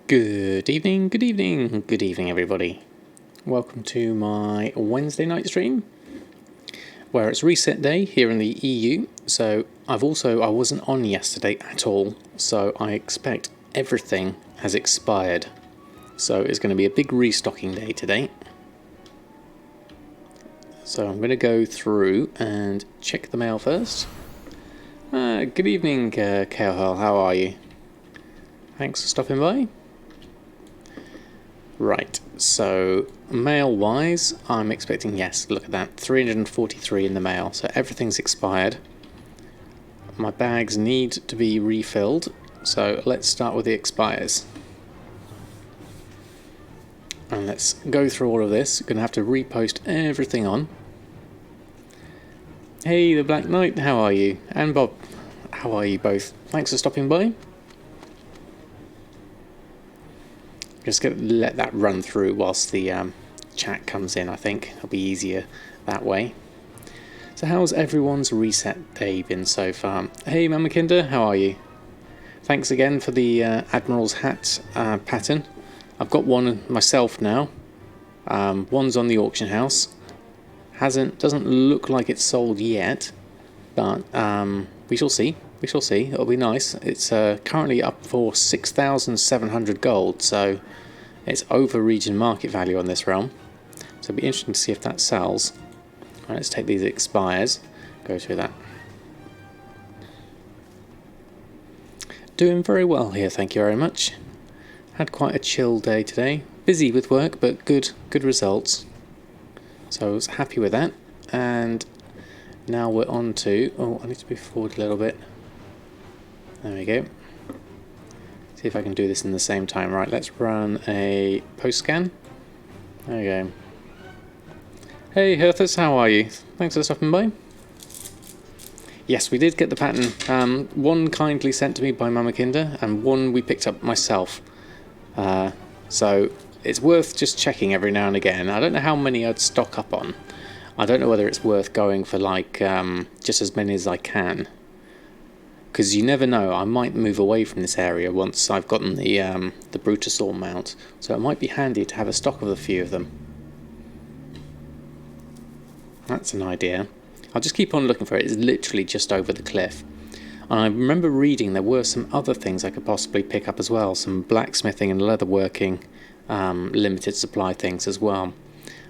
Good evening, good evening, good evening, everybody. Welcome to my Wednesday night stream, where it's reset day here in the EU. So I wasn't on yesterday at all, so I expect everything has expired. So it's going to be a big restocking day today. So I'm going to go through and check the mail first. Good evening, Kaohel, how are you? Thanks for stopping by. Right, so mail-wise, I'm expecting, yes, look at that, 343 in the mail, so everything's expired. My bags need to be refilled, so let's start with the expires. And let's go through all of this. Going to have to repost everything on. Hey, the Black Knight, how are you? And Bob, how are you both? Thanks for stopping by. Just going to let that run through whilst the chat comes in, I think. It'll be easier that way. So how's everyone's reset day been so far? Hey, Mama Kinder, how are you? Thanks again for the Admirals Hat pattern. I've got one myself now. One's on the auction house. Doesn't look like it's sold yet, but we shall see. We shall see. It'll be nice. It's currently up for 6,700 gold, so it's over region market value on this realm. So it'll be interesting to see if that sells. Right, let's take these expires. Go through that. Doing very well here, thank you very much. Had quite a chill day today. Busy with work, but good results. So I was happy with that. And now we're on to... Oh, I need to move forward a little bit. There we go. See if I can do this in the same time. Right, let's run a post scan. There we go. Hey, Herthus, how are you? Thanks for stopping by. Yes, we did get the pattern. One kindly sent to me by Mama Kinder, and one we picked up myself. So it's worth just checking every now and again. I don't know how many I'd stock up on. I don't know whether it's worth going for like just as many as I can. Because you never know, I might move away from this area once I've gotten the Brutosaur mount. So it might be handy to have a stock of a few of them. That's an idea. I'll just keep on looking for it. It's literally just over the cliff. And I remember reading there were some other things I could possibly pick up as well. Some blacksmithing and leatherworking limited supply things as well.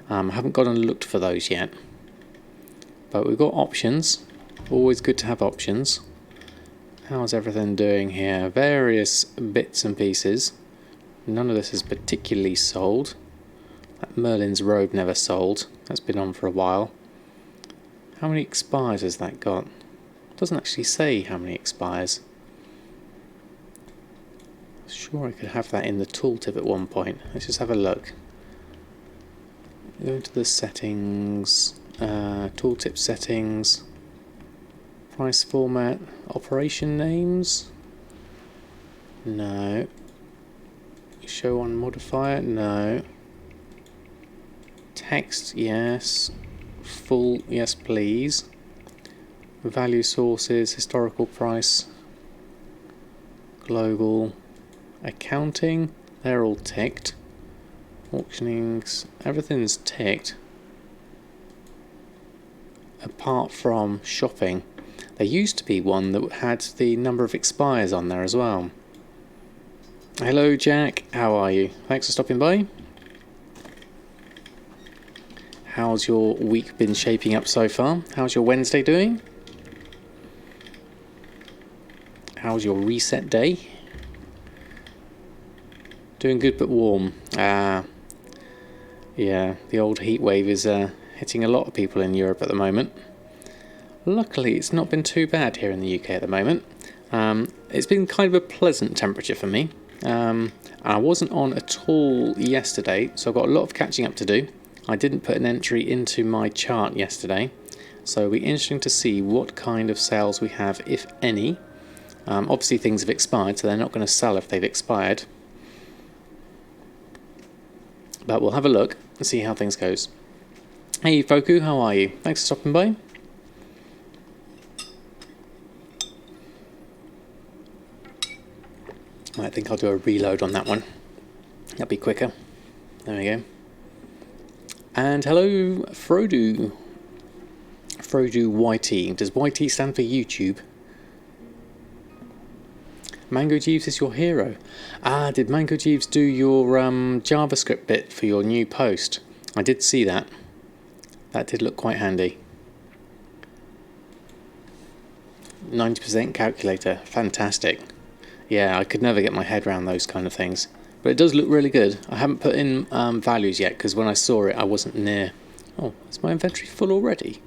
I haven't gone and looked for those yet. But we've got options. Always good to have options. How's everything doing here? Various bits and pieces. None of this is particularly sold. That Merlin's robe never sold. That's been on for a while. How many expires has that got? It doesn't actually say how many expires. Sure, I could have that in the tooltip at one point. Let's just have a look. Go into the settings, tooltip settings, price format, operation names. No. Show on modifier. No. Text, yes. Full, yes please. Value sources, historical price, global, accounting, they're all ticked. Auctionings, everything's ticked. Apart from shopping. There used to be one that had the number of expires on there as well. Hello Jack, how are you? Thanks for stopping by. How's your week been shaping up so far? How's your Wednesday doing? How's your reset day? Doing good but warm. Yeah, the old heat wave is hitting a lot of people in Europe at the moment. Luckily, it's not been too bad here in the UK at the moment. It's been kind of a pleasant temperature for me. I wasn't on at all yesterday, so I've got a lot of catching up to do. I didn't put an entry into my chart yesterday, so it'll be interesting to see what kind of sales we have, if any. Obviously things have expired, so they're not going to sell if they've expired. But we'll have a look and see how things goes. Hey Foku, how are you? Thanks for stopping by. I think I'll do a reload on that one. That'd be quicker. There we go. And hello, Frodo. Frodo YT. Does YT stand for YouTube? Mango Jeeves is your hero. Ah, did Mango Jeeves do your JavaScript bit for your new post? I did see that. That did look quite handy. 90% calculator. Fantastic. Yeah, I could never get my head around those kind of things. But it does look really good. I haven't put in values yet because when I saw it I wasn't near. Oh, is my inventory full already?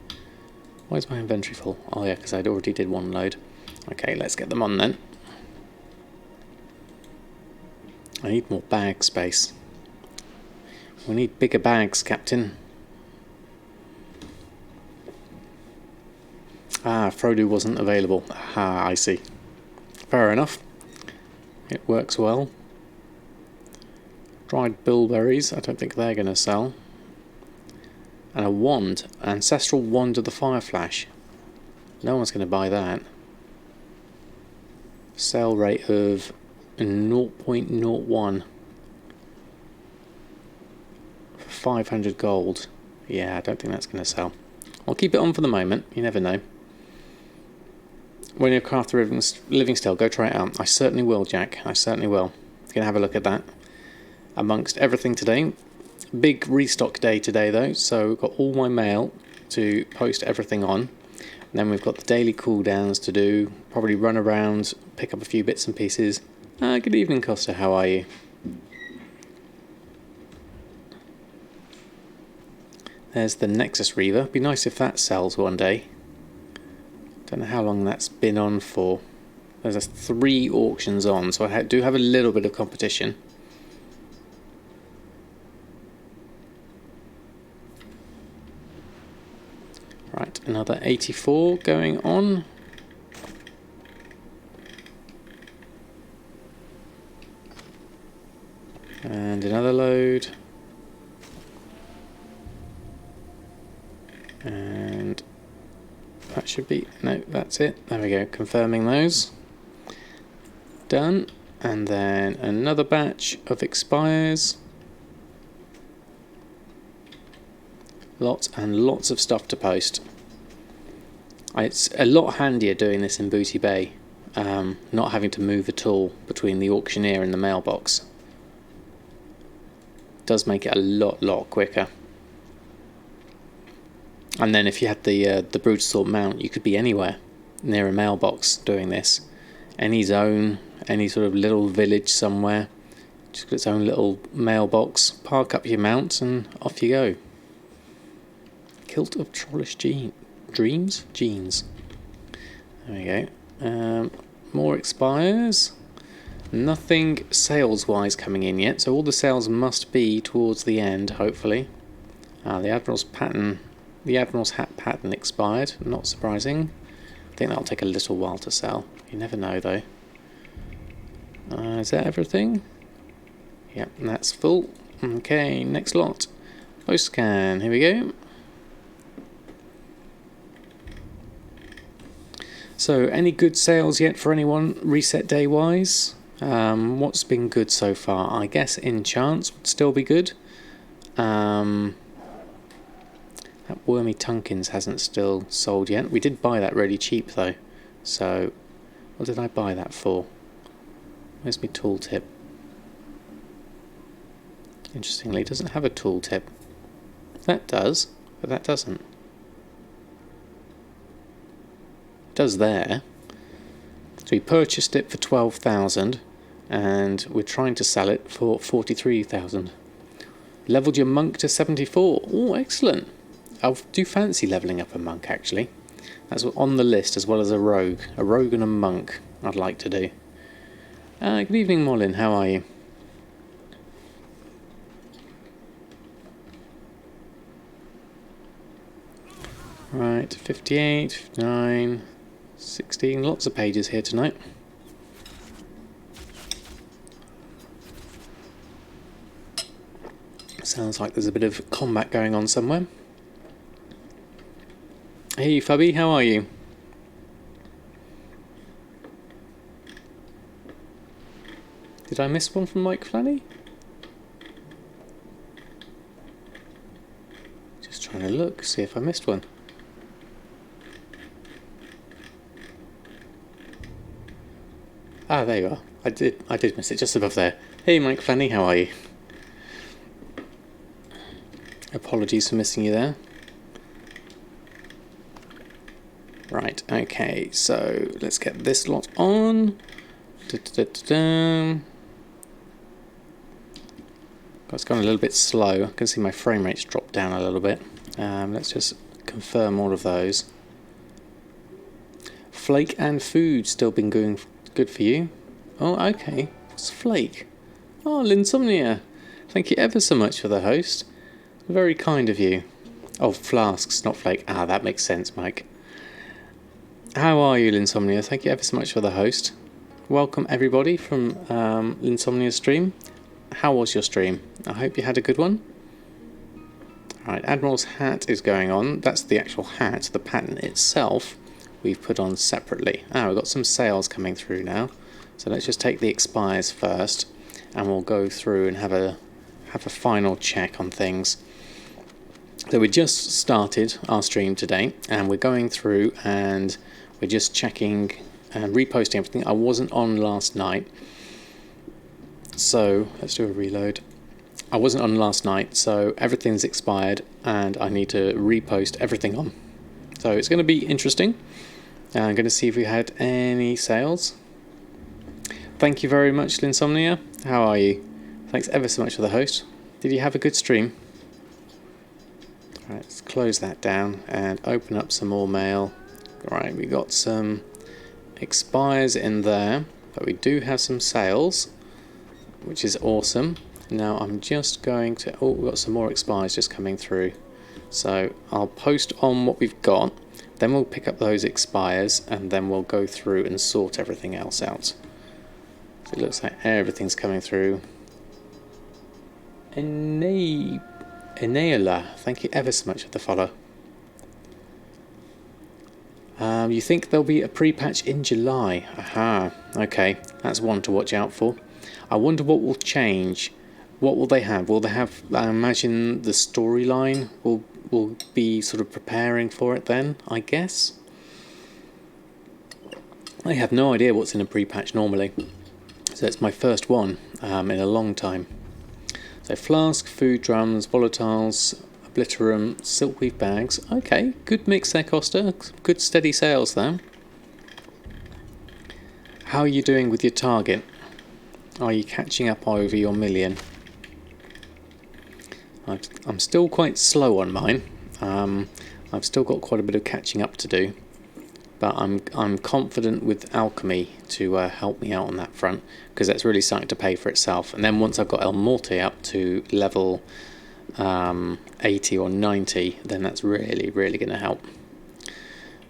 Why is my inventory full? Oh yeah, because I'd already did one load. Okay, let's get them on then. I need more bag space. We need bigger bags, Captain. Ah, Frodo wasn't available. Ah, I see. Fair enough. It works well. Dried bilberries, I don't think they're going to sell. And a wand, ancestral wand of the fire flash. No one's going to buy that. Sale rate of 0.01 for 500 gold. Yeah, I don't think that's going to sell. I'll keep it on for the moment, you never know. When you craft the living still, go try it out. I certainly will, Jack, I certainly will. Gonna have a look at that. Amongst everything today. Big restock day today though, so we've got all my mail to post everything on. And then we've got the daily cooldowns to do, probably run around, pick up a few bits and pieces. Good evening, Costa, how are you? There's the Nexus Reaver. Be nice if that sells one day. Don't know how long that's been on for. There's 3 auctions on, so I do have a little bit of competition. Right, another 84 going on. And another load. And that should be, no, that's it. There we go, confirming those. Done. And then another batch of expires. Lots and lots of stuff to post. It's a lot handier doing this in Booty Bay, not having to move at all between the auctioneer and the mailbox. Does make it a lot quicker. And then if you had the Brutusort mount, you could be anywhere near a mailbox doing this. Any zone, any sort of little village somewhere, just got its own little mailbox. Park up your mount and off you go. Kilt of Trollish Dreams? Jeans. There we go. More expires. Nothing sales-wise coming in yet, so all the sales must be towards the end, hopefully. The Admirals Hat pattern expired, not surprising. I think that'll take a little while to sell. You never know, though. Is that everything? Yep, that's full. Okay, next lot. Post scan, here we go. So, any good sales yet for anyone, reset day wise? What's been good so far? I guess Enchants would still be good. That Wormy Tunkins hasn't still sold yet. We did buy that really cheap though. So, what did I buy that for? Where's my tooltip? Interestingly, it doesn't have a tooltip. That does, but that doesn't. It does there. So we purchased it for 12,000 and we're trying to sell it for 43,000. Leveled your monk to 74. Oh, excellent. I do fancy levelling up a monk actually. That's on the list as well as a rogue. A rogue and a monk I'd like to do. Good evening, Molin. How are you? Right, 58, 59, 16. Lots of pages here tonight. Sounds like there's a bit of combat going on somewhere. Hey, Fubby, how are you? Did I miss one from Mike Flanny? trying to look, see if I missed one. Ah, there you are. I did miss it, just above there. Hey Mike Fanny, how are you? Apologies for missing you there. Right, okay, so let's get this lot on. It's gone a little bit slow. I can see my frame rate's dropped down a little bit. Let's just confirm all of those. Flake and food still been going good for you. Oh, okay. What's flake? Oh, Linsomnia. Thank you ever so much for the host. Very kind of you. Oh, flasks, not flake. Ah, that makes sense, Mike. How are you, Linsomnia? Thank you ever so much for the host. Welcome everybody from Linsomnia's stream. How was your stream? I hope you had a good one. Alright, Admirals Hat is going on. That's the actual hat. The pattern itself we've put on separately. We've got some sales coming through now. So let's just take the expires first, and we'll go through and have a final check on things. So we just started our stream today, and we're going through and we're just checking and reposting everything. I wasn't on last night, so let's do a reload. I wasn't on last night, so everything's expired and I need to repost everything on. So it's going to be interesting. I'm going to see if we had any sales. Thank you very much, Linsomnia. How are you? Thanks ever so much for the host. Did you have a good stream? Alright, let's close that down and open up some more mail. Alright, we got some expires in there, but we do have some sales, which is awesome. Now I'm just going to... Oh, we've got some more expires just coming through. So I'll post on what we've got, then we'll pick up those expires, and then we'll go through and sort everything else out. So it looks like everything's coming through. Eneola, thank you ever so much for the follow. You think there'll be a pre-patch in July? Aha, okay, that's one to watch out for. I wonder what will change. What will they have? Will they have, I imagine the storyline will be sort of preparing for it then, I guess? I have no idea what's in a pre-patch normally. So it's my first one in a long time. So flask, food drums, volatiles, obliterum, silkweave bags. Okay, good mix there, Costa. Good steady sales there. How are you doing with your target? Are you catching up over your million? I'm still quite slow on mine. I've still got quite a bit of catching up to do, but I'm confident with alchemy to help me out on that front, because that's really starting to pay for itself. And then once I've got El Morte up to level 80 or 90, then that's really going to help.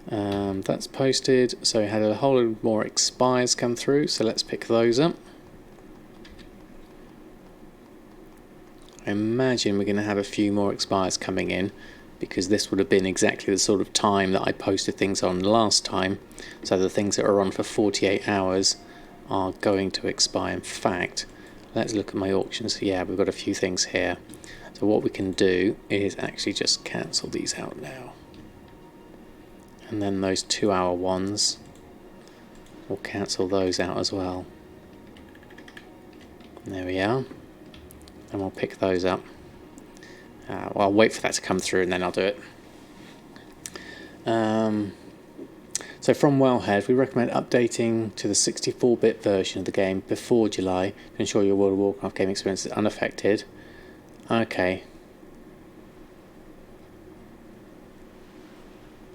That's posted, so we had a whole lot more expires come through, so let's pick those up. I imagine we're going to have a few more expires coming in, because this would have been exactly the sort of time that I posted things on last time. So the things that are on for 48 hours are going to expire. In fact, let's look at my auctions. Yeah, we've got a few things here. So what we can do is actually just cancel these out now. And then those 2-hour ones, we'll cancel those out as well. There we are. And we'll pick those up. Well, I'll wait for that to come through and then I'll do it. So from Wellhead, we recommend updating to the 64-bit version of the game before July to ensure your World of Warcraft game experience is unaffected. Okay.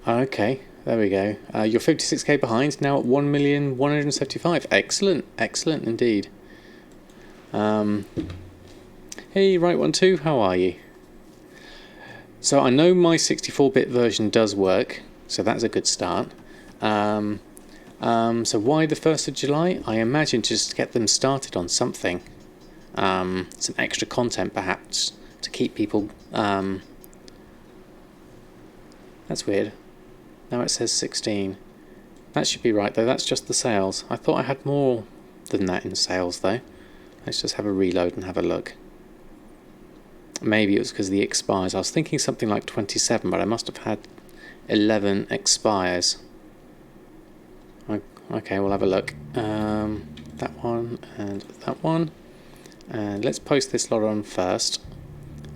Okay, there we go. You're 56k behind, now at 1,175,000. Excellent, excellent indeed. Hey, Right One Two, how are you? So I know my 64-bit version does work, so that's a good start. So why the 1st of July? I imagine just to get them started on something. Some extra content perhaps to keep people... That's weird. Now it says 16. That should be right though, that's just the sales. I thought I had more than that in sales though. Let's just have a reload and have a look. Maybe it was because of the expires. I was thinking something like 27, but I must have had 11 expires. Okay, we'll have a look. That one and that one. And let's post this lot on first.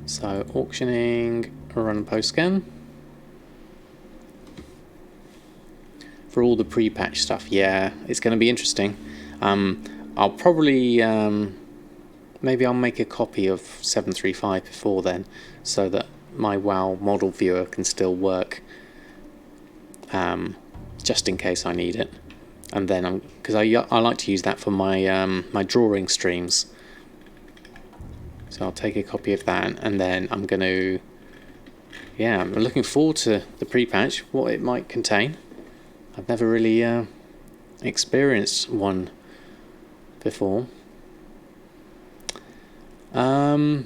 So auctioning, run post scan. For all the pre-patch stuff, yeah, it's going to be interesting. I'll probably, maybe I'll make a copy of 735 before then, so that my WoW model viewer can still work, just in case I need it. And then, because I like to use that for my my drawing streams. So I'll take a copy of that, and then I'm going to, yeah, I'm looking forward to the pre-patch, what it might contain. I've never really experienced one before. I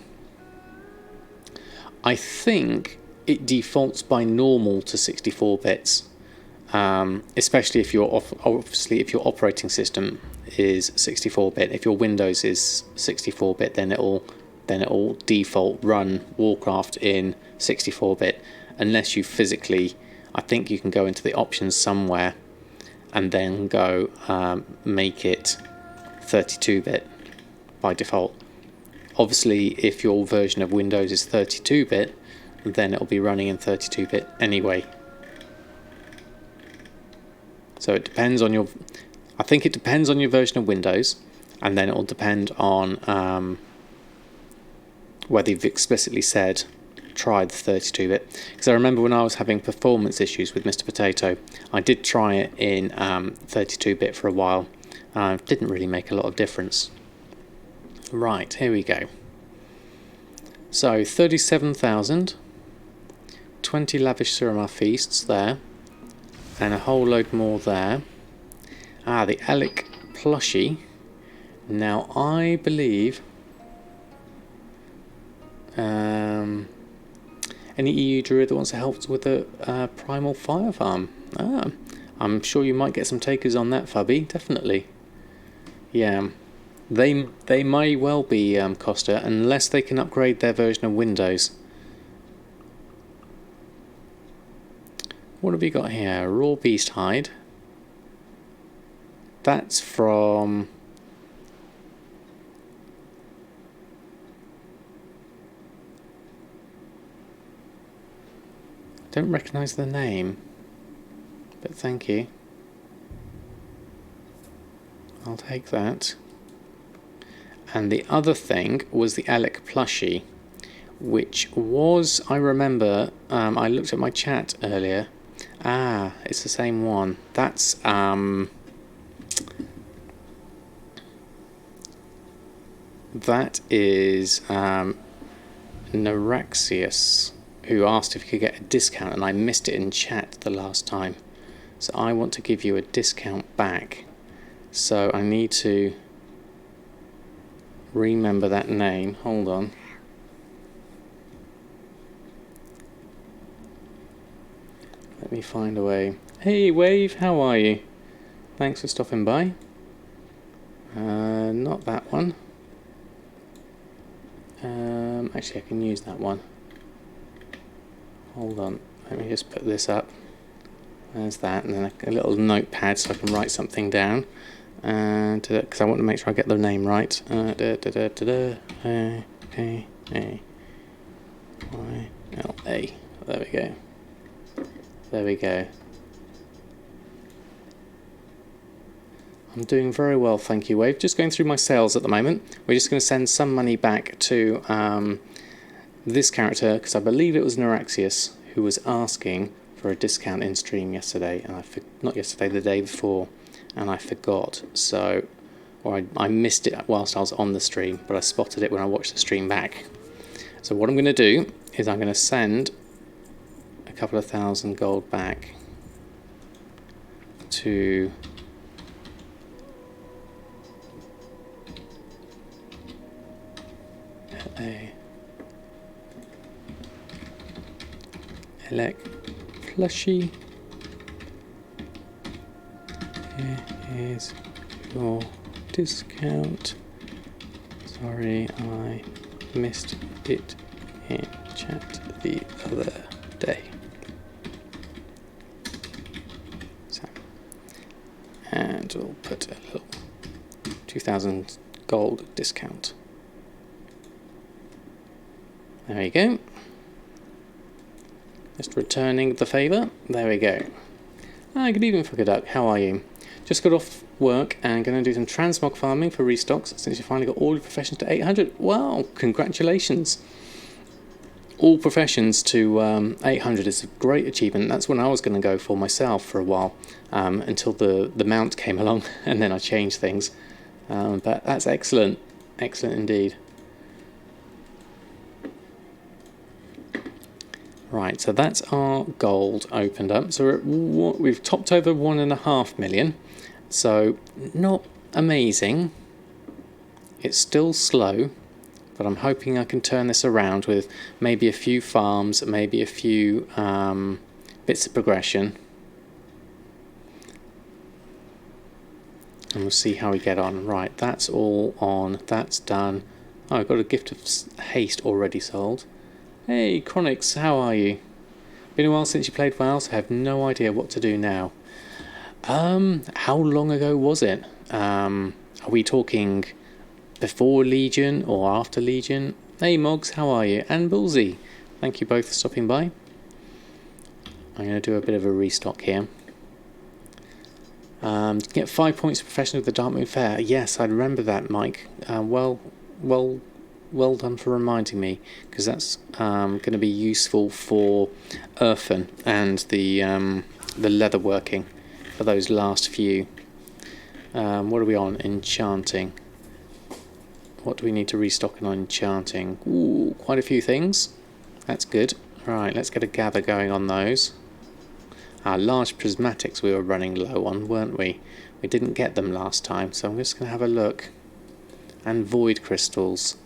think it defaults by normal to 64 bits, especially if obviously if your operating system is 64-bit. If your Windows is 64-bit, then it'll default run Warcraft in 64-bit, unless you physically, I think you can go into the options somewhere and then go make it 32-bit by default. Obviously, if your version of Windows is 32-bit, then it'll be running in 32-bit anyway. So it depends on your, I think it depends on your version of Windows, and then it will depend on whether you've explicitly said try the 32-bit. Because I remember when I was having performance issues with Mr. Potato, I did try it in 32-bit for a while. Didn't really make a lot of difference. Right, here we go. So 37,000, 20 Lavish Feasts there, and a whole load more there. The Alec plushie. Now I believe any EU druid that wants to help with a primal fire farm. I'm sure you might get some takers on that, Fubby. Definitely. Yeah, they may well be Costa, unless they can upgrade their version of Windows. What have we got here? Raw beast hide. That's from. Don't recognise the name, but thank you. I'll take that. And the other thing was the Alec plushie, which was, I remember, I looked at my chat earlier. It's the same one. That's that is Neuraxius, who asked if he could get a discount, and I missed it in chat the last time. So I want to give you a discount back. So I need to remember that name. Hold on. Let me find a way. Hey Wave, how are you? Thanks for stopping by. Not that one. Actually, I can use that one. Hold on, let me just put this up. There's that, and then a little notepad so I can write something down. Because I want to make sure I get the name right. A-K-A-Y-L-A. There we go. There we go. I'm doing very well, thank you, Wave. Just going through my sales at the moment. We're just going to send some money back to this character, because I believe it was Neuraxius who was asking for a discount in stream yesterday, and not yesterday, the day before, and I forgot. So, or I missed it whilst I was on the stream, but I spotted it when I watched the stream back. So what I'm going to do is I'm going to send a couple of thousand gold back to Alec plushie. Here is your discount. Sorry, I missed it in chat the other day. So, and we'll put a little 2,000 gold discount. There you go. Just returning the favour. There we go. Good evening, Fucker Duck. How are you? Just got off work and going to do some transmog farming for Restocks since you finally got all your professions to 800. Wow, congratulations. All professions to 800 is a great achievement. That's what I was going to go for myself for a while, until the mount came along and then I changed things. But that's excellent. Excellent indeed. Right, so that's our gold opened up. So we've topped over 1.5 million. So not amazing. It's still slow, but I'm hoping I can turn this around with maybe a few farms, maybe a few bits of progression. And we'll see how we get on. Right, that's all on. That's done. Oh, I've got a gift of haste already sold. Hey, Chronix, how are you? Been a while since you played WoW, so I have no idea what to do now. How long ago was it? Are we talking before Legion or after Legion? Hey, Moggs, how are you? And Bullseye, thank you both for stopping by. I'm going to do a bit of a restock here. Get 5 points of profession with the Dartmouth Fair. Yes, I remember that, Mike. Well done for reminding me, because that's going to be useful for Earthen and the leather working for those last few. What are we on? Enchanting. What do we need to restock on enchanting? Ooh, quite a few things. That's good. Right, let's get a gather going on those. Our large prismatics we were running low on, weren't we? We didn't get them last time, so I'm just going to have a look. And void crystals.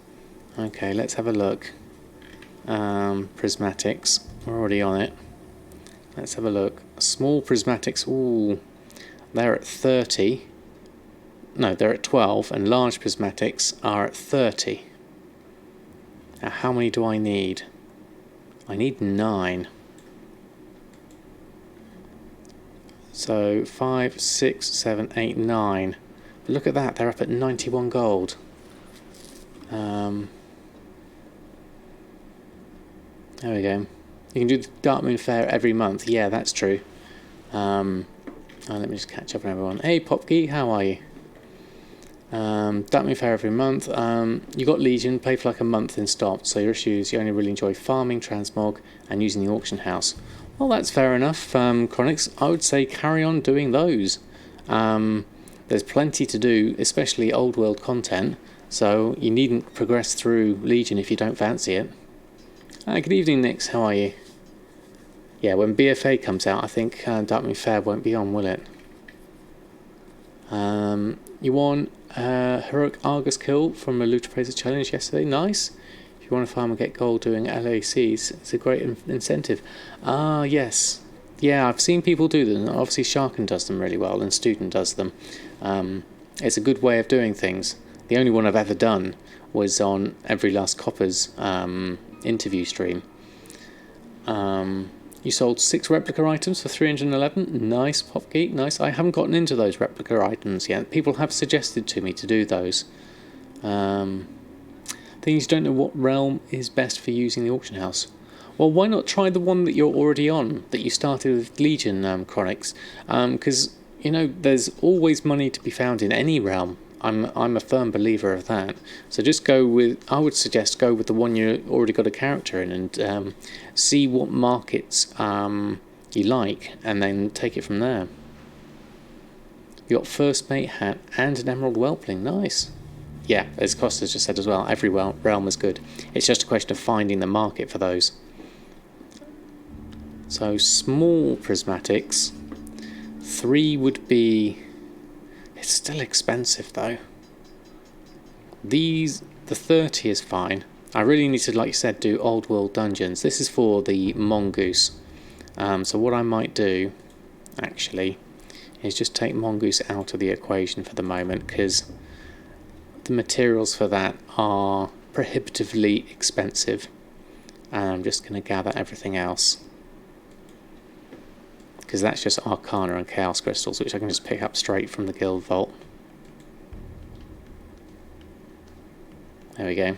Okay, let's have a look. Prismatics, we're already on it. Let's have a look. Small prismatics, ooh, they're at 30. No, they're at 12, and large prismatics are at 30. Now, how many do I need? I need 9. So 5, 6, 7, 8, 9. But look at that, they're up at 91 gold. There we go. You can do the Dartmouth Fair every month. Yeah, that's true. Let me just catch up on everyone. Hey, Popkey, how are you? Dartmouth Fair every month. You got Legion, play for like a month and stop. So your issues, you only really enjoy farming, transmog, and using the auction house. Well, that's fair enough, Chronix. I would say carry on doing those. There's plenty to do, especially old world content. So you needn't progress through Legion if you don't fancy it. Good evening, Nix. How are you? Yeah, when BFA comes out, I think Dartmouth Fair won't be on, will it? You won Heroic Argus kill from a Loot Appraiser challenge yesterday. Nice. If you want to farm and get gold doing LACs, it's a great incentive. Yes. Yeah, I've seen people do them. Obviously, Sharkin does them really well, and Student does them. It's a good way of doing things. The only one I've ever done was on Every Last Copper's interview stream. You sold 6 replica items for 311. Nice, Popgeek, nice. I haven't gotten into those replica items yet. People have suggested to me to do those. Things don't know what realm is best for using the auction house. Well, why not try the one that you're already on, that you started with Legion, Chronix? Because, you know, there's always money to be found in any realm. I'm a firm believer of that. So just go with, I would suggest go with the one you already got a character in and see what markets you like and then take it from there. You got First Mate Hat and an Emerald Whelpling, nice. Yeah, as Costa's just said as well, every realm is good. It's just a question of finding the market for those. So small prismatics, 3 would be... It's still expensive though. The 30 is fine. I really need to, like you said, do old world dungeons. This is for the Mongoose. So what I might do, actually, is just take Mongoose out of the equation for the moment, because the materials for that are prohibitively expensive. and I'm just going to gather everything else, because that's just Arcana and Chaos Crystals, which I can just pick up straight from the Guild Vault. There we go.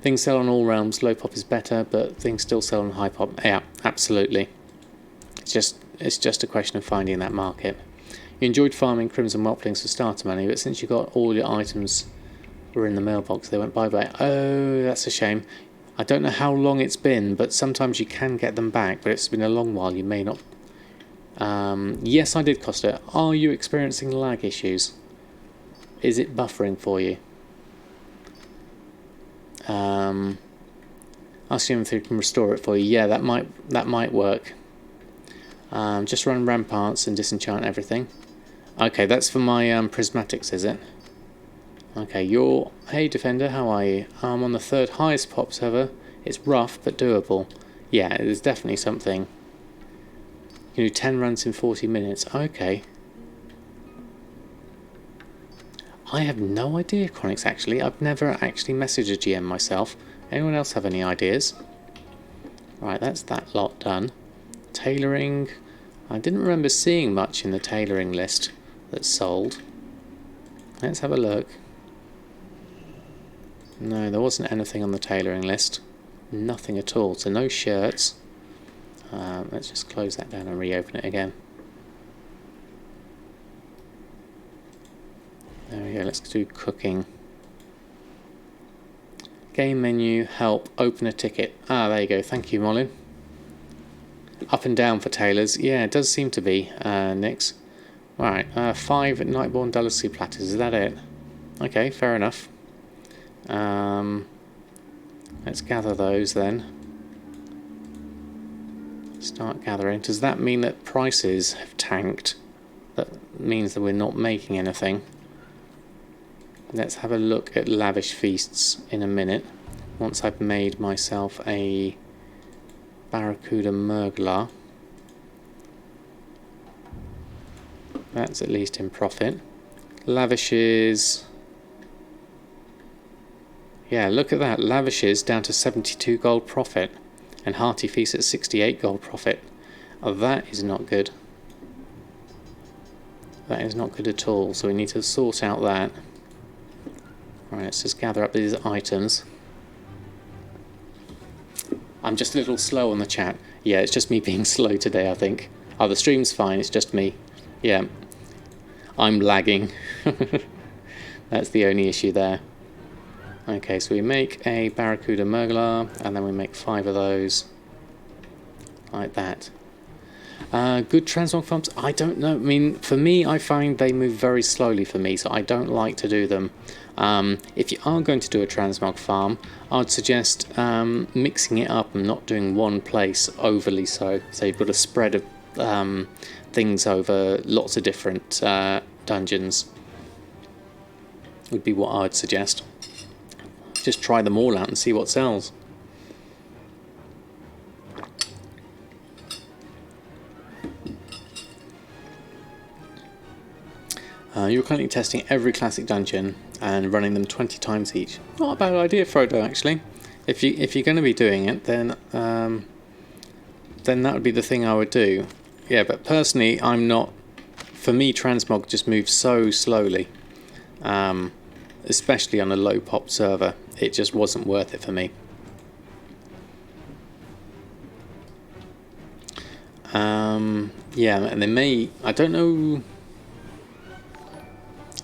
Things sell on all realms. Low pop is better, but things still sell on high pop. Yeah, absolutely. It's just a question of finding that market. You enjoyed farming Crimson Whelplings for starter money, but since you got all your items were in the mailbox, they went bye-bye. Oh, that's a shame. I don't know how long it's been, but sometimes you can get them back, but it's been a long while. You may not. Yes, I did, Costa. Are you experiencing lag issues? Is it buffering for you? Ask him if he can restore it for you. Yeah, that might work. Just run ramparts and disenchant everything. Okay, that's for my prismatics, is it? Okay, hey Defender, how are you? I'm on the 3rd highest pop server. It's rough but doable. Yeah, there's definitely something. You can do 10 runs in 40 minutes. Okay. I have no idea, Chronix, actually. I've never actually messaged a GM myself. Anyone else have any ideas? Right, that's that lot done. Tailoring. I didn't remember seeing much in the tailoring list that's sold. Let's have a look. No, there wasn't anything on the tailoring list. Nothing at all. So no shirts. Let's just close that down and reopen it again. There we go, let's do cooking. Game menu, help, open a ticket. Ah, there you go, thank you, Molly. Up and down for tailors. Yeah, it does seem to be, Nix. Right, 5 Nightborn Delicacy Platters, is that it? Okay, fair enough. Let's gather those then. Start gathering. Does that mean that prices have tanked? That means that we're not making anything. Let's have a look at Lavish Feasts in a minute. Once I've made myself a Barracuda Murglar. That's at least in profit. Lavishes. Yeah, look at that. Lavishes down to 72 gold profit. And Hearty Feast at 68 gold profit. Oh, that is not good. That is not good at all. So we need to sort out that. Right, let's just gather up these items. I'm just a little slow on the chat. Yeah, it's just me being slow today, I think. Oh, the stream's fine, it's just me. Yeah, I'm lagging. That's the only issue there. Okay, so we make a Barracuda Murglar, and then we make 5 of those. Like that. Good transmog farms? I don't know. I mean, for me, I find they move very slowly for me, so I don't like to do them. If you are going to do a transmog farm, I'd suggest mixing it up and not doing one place overly so. So you've got a spread of things over lots of different dungeons. Would be what I'd suggest. Just try them all out and see what sells. You're currently testing every classic dungeon and running them 20 times each. Not a bad idea, Frodo, actually. If you're going to be doing it, then that would be the thing I would do. Yeah, but personally, I'm not. For me, transmog just moves so slowly, especially on a low pop server. It just wasn't worth it for me. Yeah, and they may. I don't know.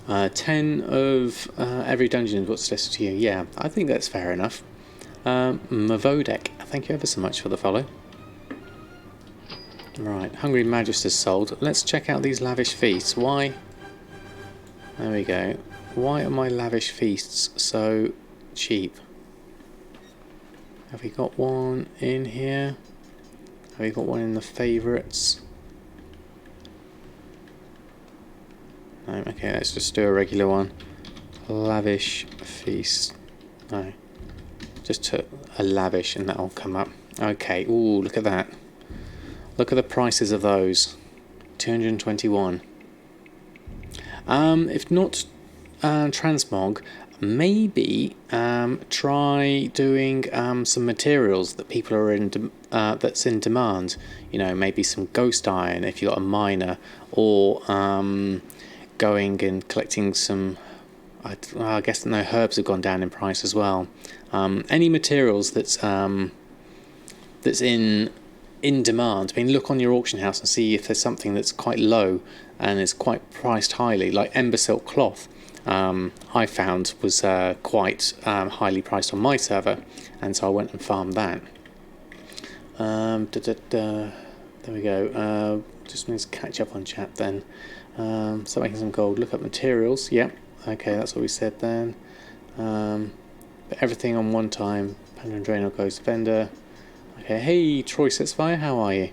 10 of every dungeon is what's listed here. Yeah, I think that's fair enough. Mavodek, thank you ever so much for the follow. Right, Hungry Magister's sold. Let's check out these Lavish Feasts. Why? There we go. Why are my Lavish Feasts so cheap? Have we got one in here? Have we got one in the favourites? No, okay, let's just do a regular one. Lavish Feast. No. Just a lavish and that'll come up. Okay, ooh, look at that. Look at the prices of those. 221. If not transmog, maybe try doing some materials that people are that's in demand. You know, maybe some ghost iron if you've got a miner, or going and collecting some. I guess no, herbs have gone down in price as well. Any materials that's in demand. I mean, look on your auction house and see if there's something that's quite low and is quite priced highly, like ember silk cloth. I found was quite highly priced on my server, and so I went and farmed that. There we go. Just needs to catch up on chat then. So making some gold. Look up materials. Yep. Okay, that's what we said then. But everything on one time. Panda and Draenor goes to vendor. Okay, hey Troy Sets Fire, how are you?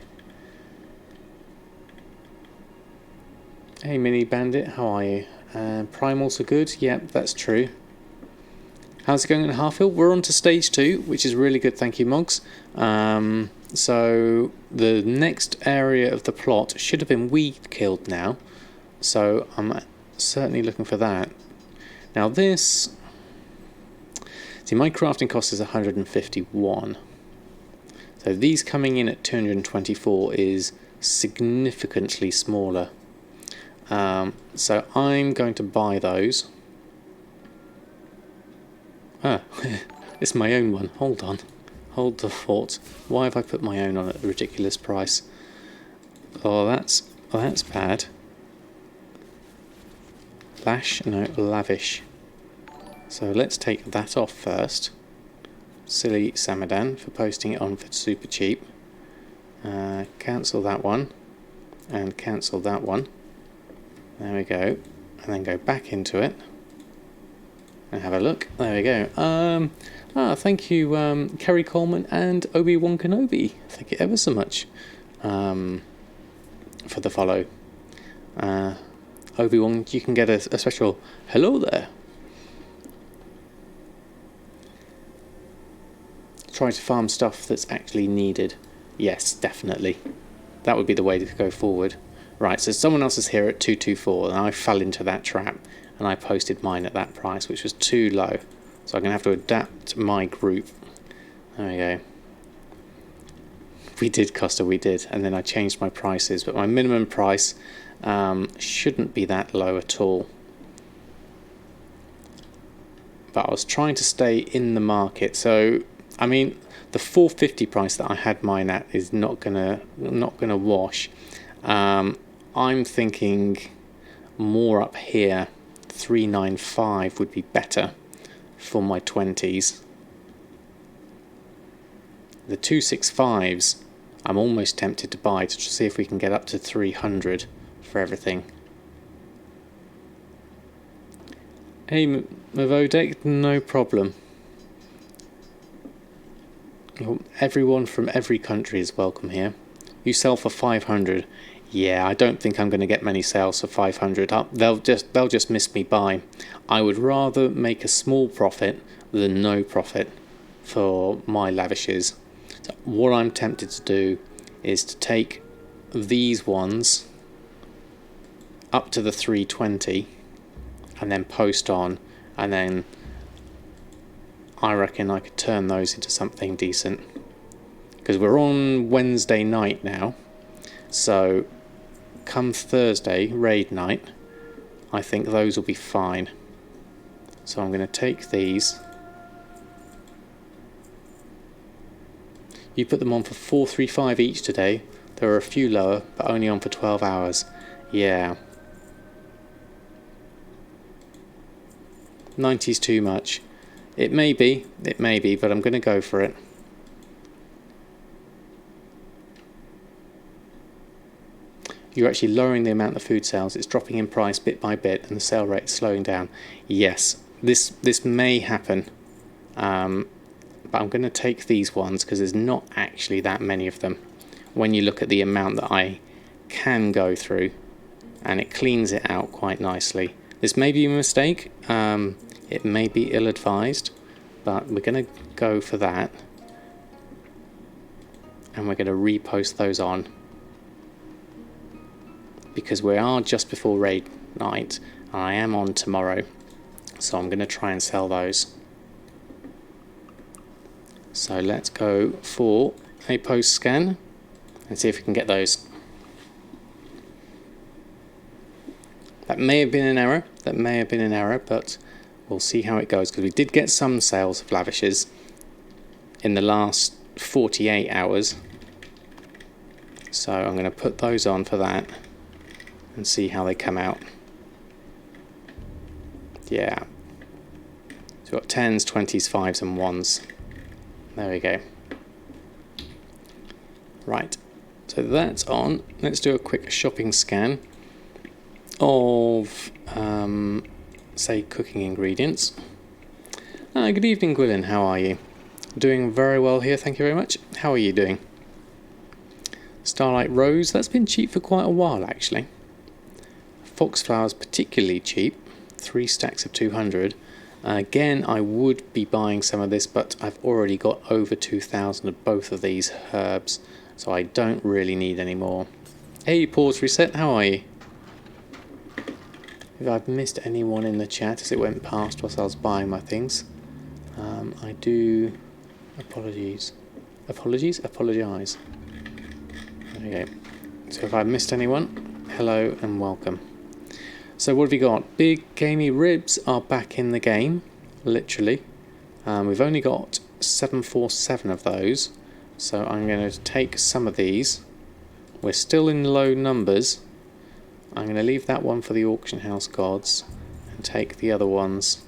Hey Mini Bandit, how are you? Primals are good, yep, that's true. How's it going in Harfield? We're on to stage 2, which is really good, thank you Mogs. So the next area of the plot should have been weed killed now, so I'm certainly looking for that. Now this, see my crafting cost is 151. So these coming in at 224 is significantly smaller. So I'm going to buy those. It's my own one. Hold on. Hold the fort. Why have I put my own on at a ridiculous price? Oh, that's bad. Lavish. So let's take that off first. Silly Samadan for posting it on for super cheap. Cancel that one. And cancel that one. There we go. And then go back into it. And have a look. There we go. Thank you, Kerry Coleman and Obi-Wan Kenobi. Thank you ever so much for the follow. Obi-Wan, you can get a special hello there. Try to farm stuff that's actually needed. Yes, definitely. That would be the way to go forward. Right, so someone else is here at 224, and I fell into that trap, and I posted mine at that price, which was too low. So I'm going to have to adapt my group. There we go. We did, Costa, we did. And then I changed my prices, but my minimum price shouldn't be that low at all. But I was trying to stay in the market, so I mean the 450 price that I had mine at is not gonna wash. I'm thinking more up here. 395 would be better for my 20s. The 265s I'm almost tempted to buy to see if we can get up to 300 for everything. Hey Mavodek, no problem. Everyone from every country is welcome here. You sell for 500. Yeah, I don't think I'm going to get many sales for 500. They'll just miss me by. I would rather make a small profit than no profit for my lavishes. So what I'm tempted to do is to take these ones up to the 320 and then post on, and then I reckon I could turn those into something decent. Because we're on Wednesday night now, so come Thursday, raid night, I think those will be fine. So I'm going to take these. You put them on for 435 each today. There are a few lower, but only on for 12 hours. Yeah. 90's too much. It may be, but I'm going to go for it. You're actually lowering the amount of food sales. It's dropping in price bit by bit, and the sale rate is slowing down. Yes, this may happen, but I'm going to take these ones because there's not actually that many of them. When you look at the amount that I can go through, and it cleans it out quite nicely. This may be a mistake. It may be ill-advised, but we're going to go for that, and we're going to repost those on. Because we are just before raid night, and I am on tomorrow, so I'm going to try and sell those. So let's go for a post scan and see if we can get those. That may have been an error, but we'll see how it goes, because we did get some sales of lavishes in the last 48 hours. So I'm going to put those on for that and see how they come out. Yeah. So we've got 10s, 20s, 5s and 1s. There we go. Right. So that's on. Let's do a quick shopping scan of, say, cooking ingredients. Good evening, Gwilyn. How are you? Doing very well here, thank you very much. How are you doing? Starlight Rose, that's been cheap for quite a while actually. Foxflower's particularly cheap, 3 stacks of 200. Again, I would be buying some of this, but I've already got over 2,000 of both of these herbs, so I don't really need any more. Hey, Pause Reset, how are you? If I've missed anyone in the chat as it went past whilst I was buying my things, I do apologise. Apologise. There we go. So if I've missed anyone, hello and welcome. So what have we got? Big gamey ribs are back in the game, literally. We've only got 747 of those, so I'm going to take some of these. We're still in low numbers. I'm going to leave that one for the auction house gods and take the other ones.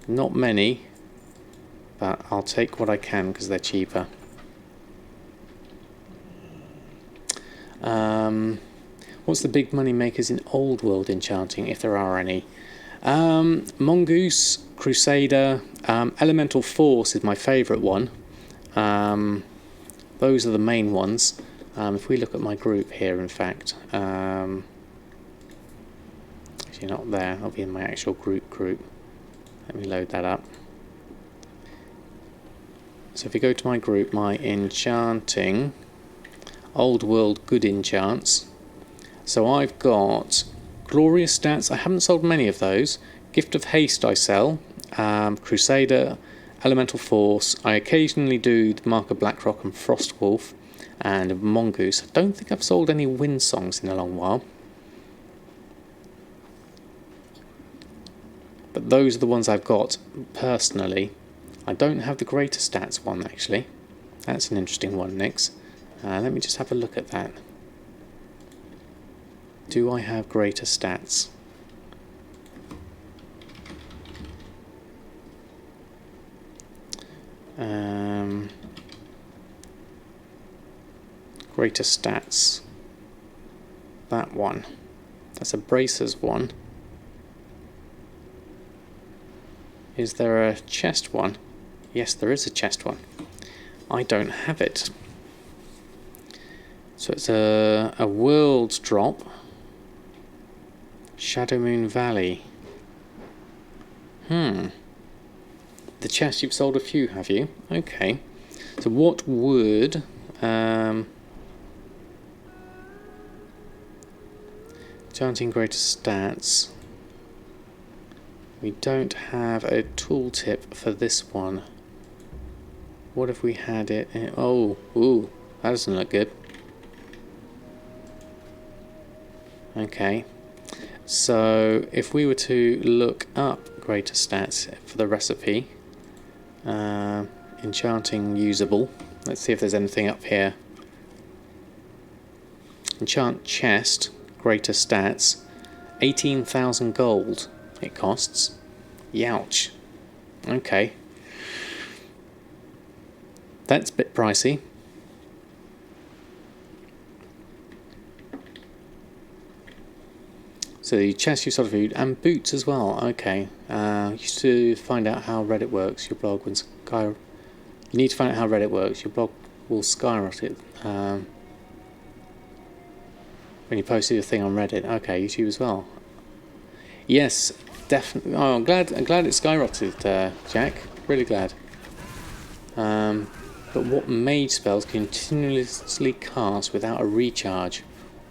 Not many, but I'll take what I can because they're cheaper. What's the big money makers in old world enchanting, if there are any? Mongoose, Crusader, Elemental Force is my favourite one. Those are the main ones. If we look at my group here, in fact, actually not there, I'll be in my actual group. Let me load that up. So if you go to my group, my enchanting, old world good enchants. So I've got glorious stats. I haven't sold many of those. Gift of Haste I sell. Crusader, Elemental Force. I occasionally do the Mark of Blackrock and Frostwolf and Mongoose. I don't think I've sold any Wind Songs in a long while. But those are the ones I've got personally. I don't have the Greater Stats one actually. That's an interesting one, Nix. Let me just have a look at that. Do I have Greater Stats? Greater Stats. That one. That's a Bracers one. Is there a chest one? Yes, there is a chest one. I don't have it. So it's a world drop. Shadow Moon Valley. The chest, you've sold a few, have you? Okay. So what would... Enchanting Greater Stats. We don't have a tooltip for this one. What if we had it in... Oh, ooh, that doesn't look good. Okay. So if we were to look up Greater Stats for the recipe, enchanting usable. Let's see if there's anything up here. Enchant chest, Greater Stats, 18,000 gold it costs. Youch. Okay. That's a bit pricey. So the chest you sold food and boots as well. Okay. Used to find out how Reddit works. Your blog when You need to find out how Reddit works. Your blog will skyrocket when you post your thing on Reddit. Okay, YouTube as well. Yes, definitely. Oh, I'm glad it skyrocketed, Jack. Really glad. But what mage spells continuously cast without a recharge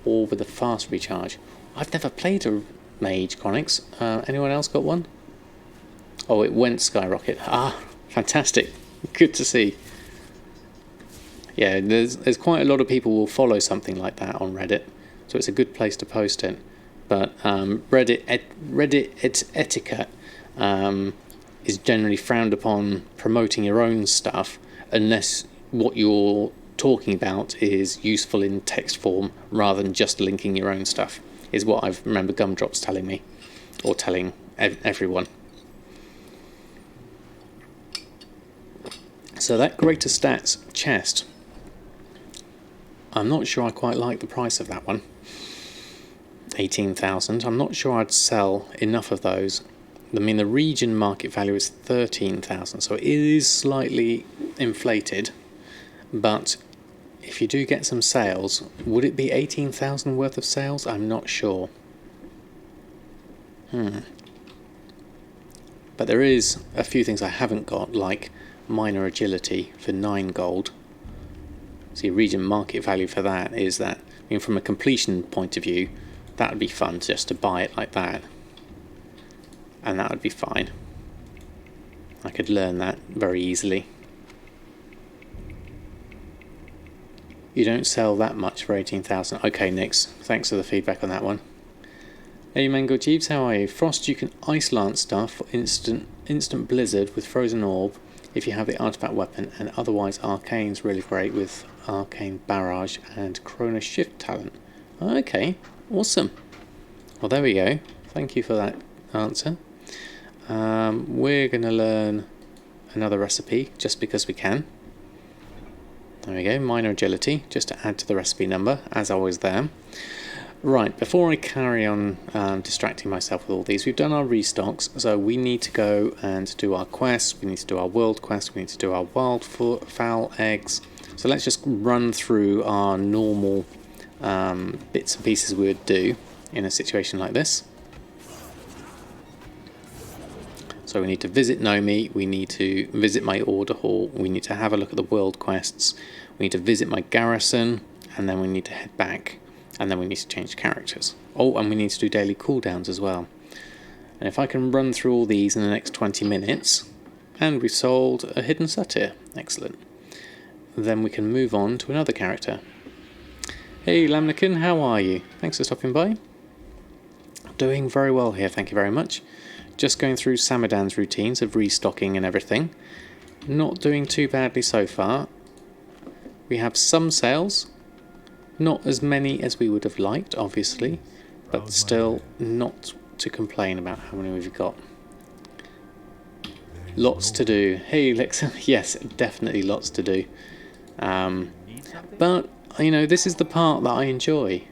or with a fast recharge? I've never played a mage, Chronix. Anyone else got one? Oh, it went skyrocket. Ah, fantastic. Good to see. Yeah, there's quite a lot of people will follow something like that on Reddit, so it's a good place to post it. But Reddit etiquette is generally frowned upon promoting your own stuff unless what you're talking about is useful in text form rather than just linking your own stuff, is what I remember Gumdrops telling me, or telling everyone. So that greater stats chest, I'm not sure I quite like the price of that one. 18,000. I'm not sure I'd sell enough of those. I mean, the region market value is 13,000, so it is slightly inflated. But if you do get some sales, would it be 18,000 worth of sales? I'm not sure. But there is a few things I haven't got, like minor agility for 9 gold. See, region market value for that is that, I mean, from a completion point of view, that would be fun just to buy it like that. And that would be fine. I could learn that very easily. You don't sell that much for 18,000. Okay, Nix, thanks for the feedback on that one. Hey Mango Jeeves, how are you? Frost, you can ice lance stuff for instant blizzard with frozen orb if you have the artifact weapon, and otherwise arcane's really great with arcane barrage and chrono shift talent. Okay, awesome. Well, there we go. Thank you for that answer. We're going to learn another recipe just because we can. There we go, minor agility, just to add to the recipe number, as always there. Right, before I carry on distracting myself with all these, we've done our restocks, so we need to go and do our quests, we need to do our world quest, we need to do our wildfowl eggs. So let's just run through our normal bits and pieces we would do in a situation like this. So we need to visit Nomi, we need to visit my order hall, we need to have a look at the world quests, we need to visit my garrison, and then we need to head back, and then we need to change characters. Oh, and we need to do daily cooldowns as well. And if I can run through all these in the next 20 minutes, and we've sold a hidden satyr, excellent, then we can move on to another character. Hey Lamnikin, how are you? Thanks for stopping by. Doing very well here, thank you very much. Just going through Samadan's routines of restocking and everything. Not doing too badly so far. We have some sales. Not as many as we would have liked, obviously. But still not to complain about how many we've got. Lots to do. Hey Lex, yes, definitely lots to do. But, you know, this is the part that I enjoy.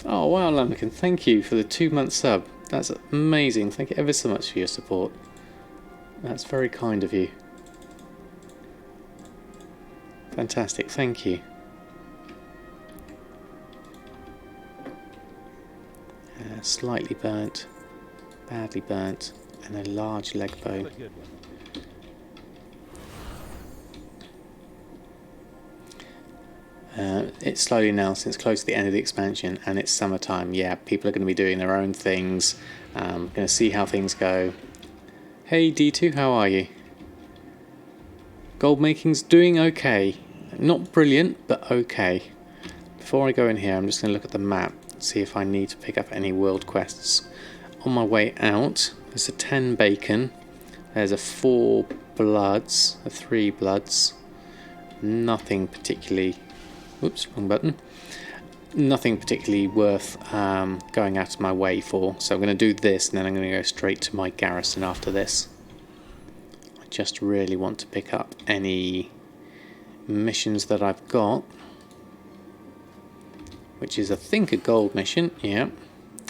Oh wow, Lamnikin, thank you for the 2-month sub. That's amazing. Thank you ever so much for your support. That's very kind of you. Fantastic, thank you. Slightly burnt, badly burnt, and a large leg bow. It's slowly now since close to the end of the expansion and it's summertime. Yeah, people are going to be doing their own things. Going to see how things go. Hey D2, how are you? Gold making's doing okay. Not brilliant, but okay. Before I go in here, I'm just going to look at the map, see if I need to pick up any world quests. On my way out, there's a 10 bacon. There's a 4 bloods, a 3 bloods. Nothing particularly... Oops, wrong button. Nothing particularly worth going out of my way for. So I'm going to do this and then I'm going to go straight to my garrison after this. I just really want to pick up any missions that I've got. Which is, I think, a gold mission. Yeah.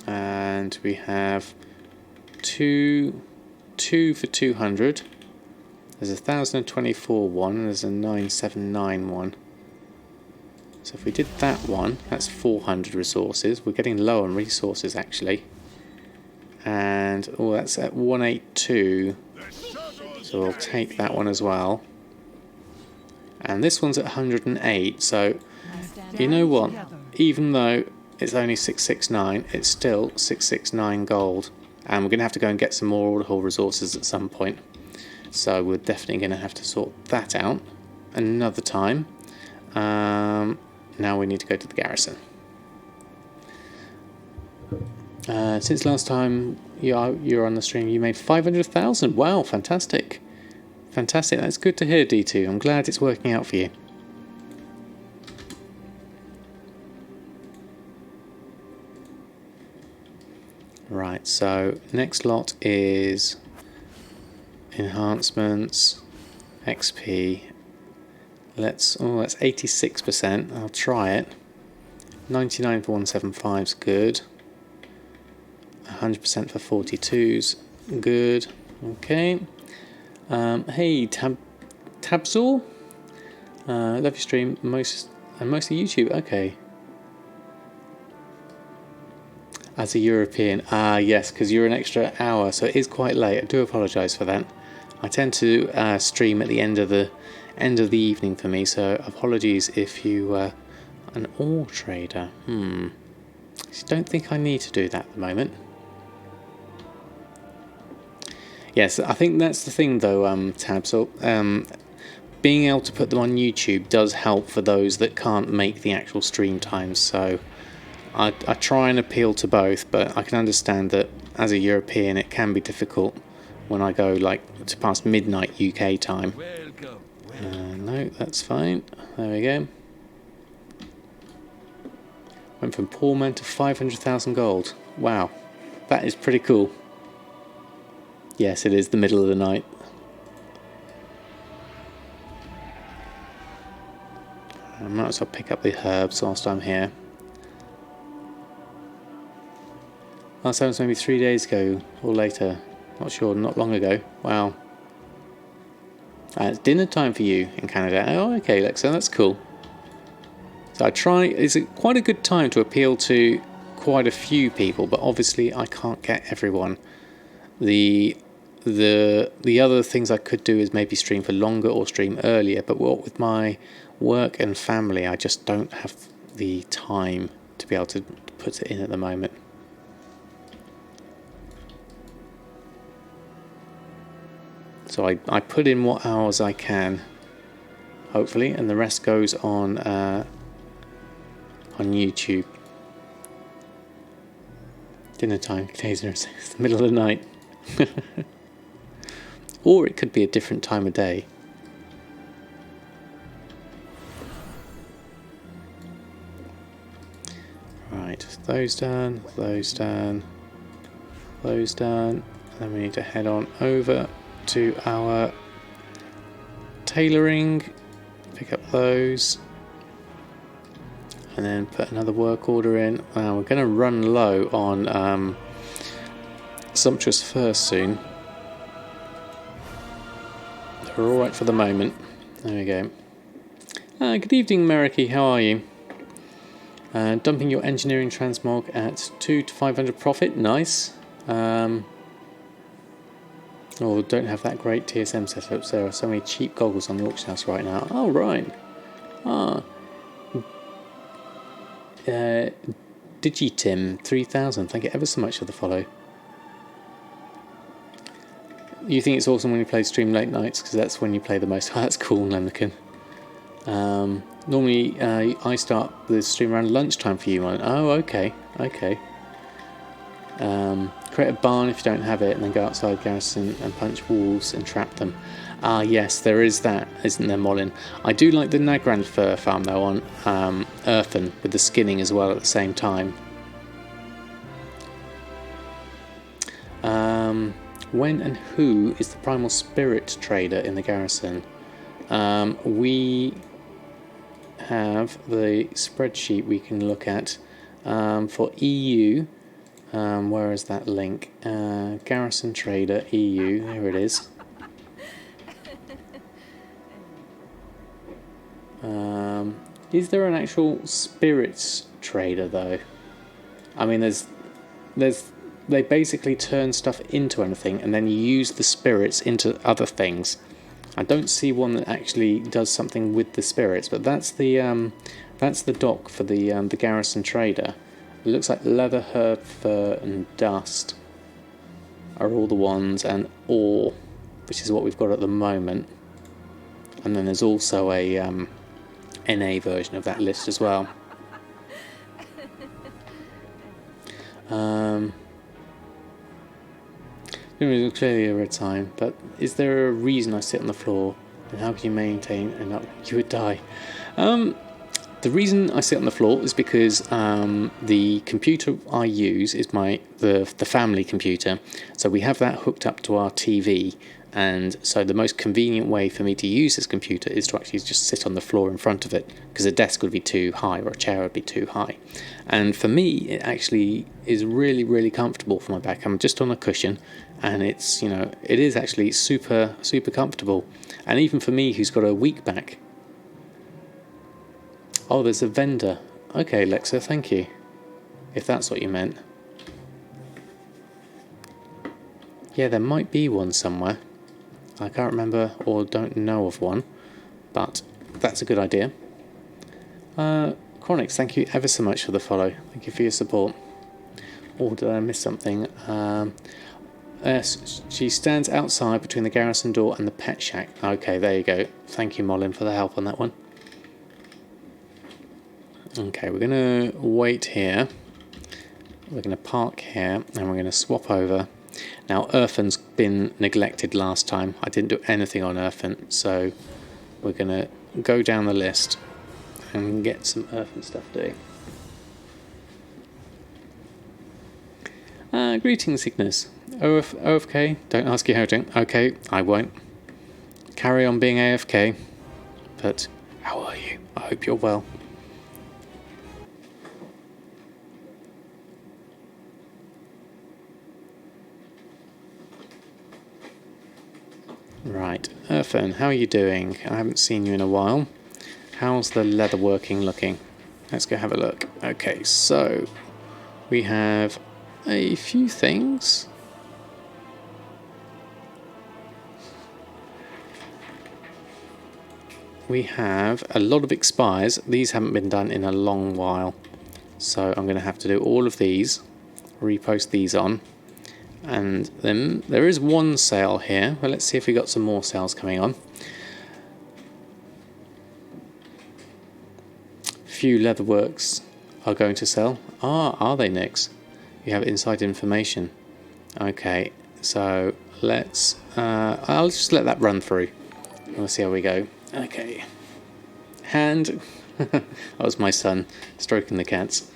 And we have two for 200. There's a 1024 one and there's a 979 one. So if we did that one, that's 400 resources. We're getting low on resources actually. And, oh, that's at 182. So we'll take that one as well. And this one's at 108. So, you know what? Even though it's only 669, it's still 669 gold. and we're going to have to go and get some more order hall resources at some point. So we're definitely going to have to sort that out another time. Now we need to go to the garrison. Since last time you're on the stream, you made 500,000. Wow, fantastic. Fantastic, that's good to hear, D2. I'm glad it's working out for you. Right, so next lot is enhancements, XP. That's 86%. I'll try it. 99 for 175 is good. 100% for 42s, good. Okay. Hey, Tabzor? Love your stream, mostly YouTube. Okay. As a European, yes, because you're an extra hour, so it is quite late. I do apologise for that. I tend to stream at the end of the evening for me, so apologies if you an ore trader. I don't think I need to do that at the moment. Yes, I think that's the thing though, Tab. So being able to put them on YouTube does help for those that can't make the actual stream times. So I try and appeal to both, but I can understand that as a European it can be difficult when I go like to past midnight UK time. No, that's fine. There we go. Went from poor man to 500,000 gold. Wow, that is pretty cool. Yes, it is the middle of the night. I might as well pick up the herbs whilst I'm here. Last time was maybe 3 days ago or later. Not sure, not long ago. Wow. It's dinner time for you in Canada. Oh, okay, Lexa, that's cool. So it's quite a good time to appeal to quite a few people, but obviously I can't get everyone. The other things I could do is maybe stream for longer or stream earlier, but what with my work and family, I just don't have the time to be able to put it in at the moment. So I put in what hours I can, hopefully, and the rest goes on YouTube. Dinner time, Taser, it's the middle of the night. Or it could be a different time of day. Right, those done, those done, those done. And then we need to head on over to our tailoring, pick up those, and then put another work order in. We're going to run low on Sumptuous Furs soon. We're alright for the moment. There we go. Good evening, Meriki. How are you? Dumping your engineering transmog at 200 to 500 profit. Nice. Don't have that great TSM setups. There are so many cheap goggles on the auction house right now. Oh, right. Digitim 3000. Thank you ever so much for the follow. You think it's awesome when you play stream late nights because that's when you play the most. Oh, that's cool, Lemnican. Normally I start the stream around lunchtime for you. Oh, okay. Create a barn if you don't have it, and then go outside garrison and punch wolves and trap them. Yes, there is that, isn't there, Molin? I do like the Nagrand fur farm though on Earthen with the skinning as well at the same time. When and who is the primal spirit trader in the garrison? We have the spreadsheet we can look at for EU. Where is that link? Garrison trader EU. There it is. Is there an actual spirits trader though? I mean, they basically turn stuff into anything and then use the spirits into other things. I don't see one that actually does something with the spirits, but that's the doc for the garrison trader. It looks like leather, herb, fur, and dust. are all the ones, and ore, which is what we've got at the moment. And then there's also a NA version of that list as well. Clearly over time, but is there a reason I sit on the floor, and how can you maintain and not you would die? The reason I sit on the floor is because the computer I use is the family computer, so we have that hooked up to our TV, and so the most convenient way for me to use this computer is to actually just sit on the floor in front of it, because a desk would be too high or a chair would be too high. And for me, it actually is really, really comfortable for my back. I'm just on a cushion, and it's, it is actually super, super comfortable. And even for me, who's got a weak back. Oh, there's a vendor. Okay, Lexa, thank you. If that's what you meant. Yeah, there might be one somewhere. I can't remember or don't know of one, but that's a good idea. Chronix, thank you ever so much for the follow. Thank you for your support. Or did I miss something? She stands outside between the garrison door and the pet shack. Okay, there you go. Thank you, Molin, for the help on that one. Okay, we're going to wait here. We're going to park here, and we're going to swap over. Now, Earthen's been neglected last time. I didn't do anything on Earthen, so we're going to go down the list and get some Earthen stuff to do. Greetings, Ignis. OFK, don't ask you how to. Okay, I won't. Carry on being AFK. But how are you? I hope you're well. Right, Earthen, how are you doing? I haven't seen you in a while. How's the leatherworking looking? Let's go have a look. Okay, so we have a few things. We have a lot of expires. These haven't been done in a long while, so I'm going to have to do all of these, repost these on. And then there is one sale here, but let's see if we got some more sales coming on. Few leatherworks are going to sell. Are they, Nix? You have inside information. Okay, so let's I'll just let that run through. We'll see how we go. Okay. Hand. That was my son stroking the cats.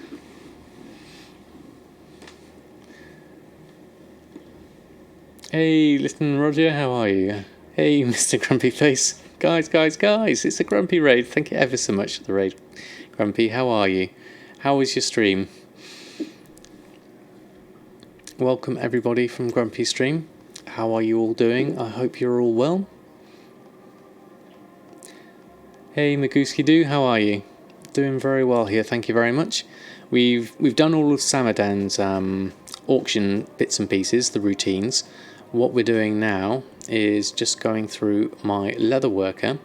Hey, listen, Roger, how are you? Hey, Mr. Grumpy Face. Guys, it's a Grumpy raid. Thank you ever so much for the raid. Grumpy, how are you? How was your stream? Welcome, everybody, from Grumpy Stream. How are you all doing? I hope you're all well. Hey, Magooski Doo, how are you? Doing very well here, thank you very much. We've done all of Samadan's auction bits and pieces, the routines. What we're doing now is just going through my leather worker,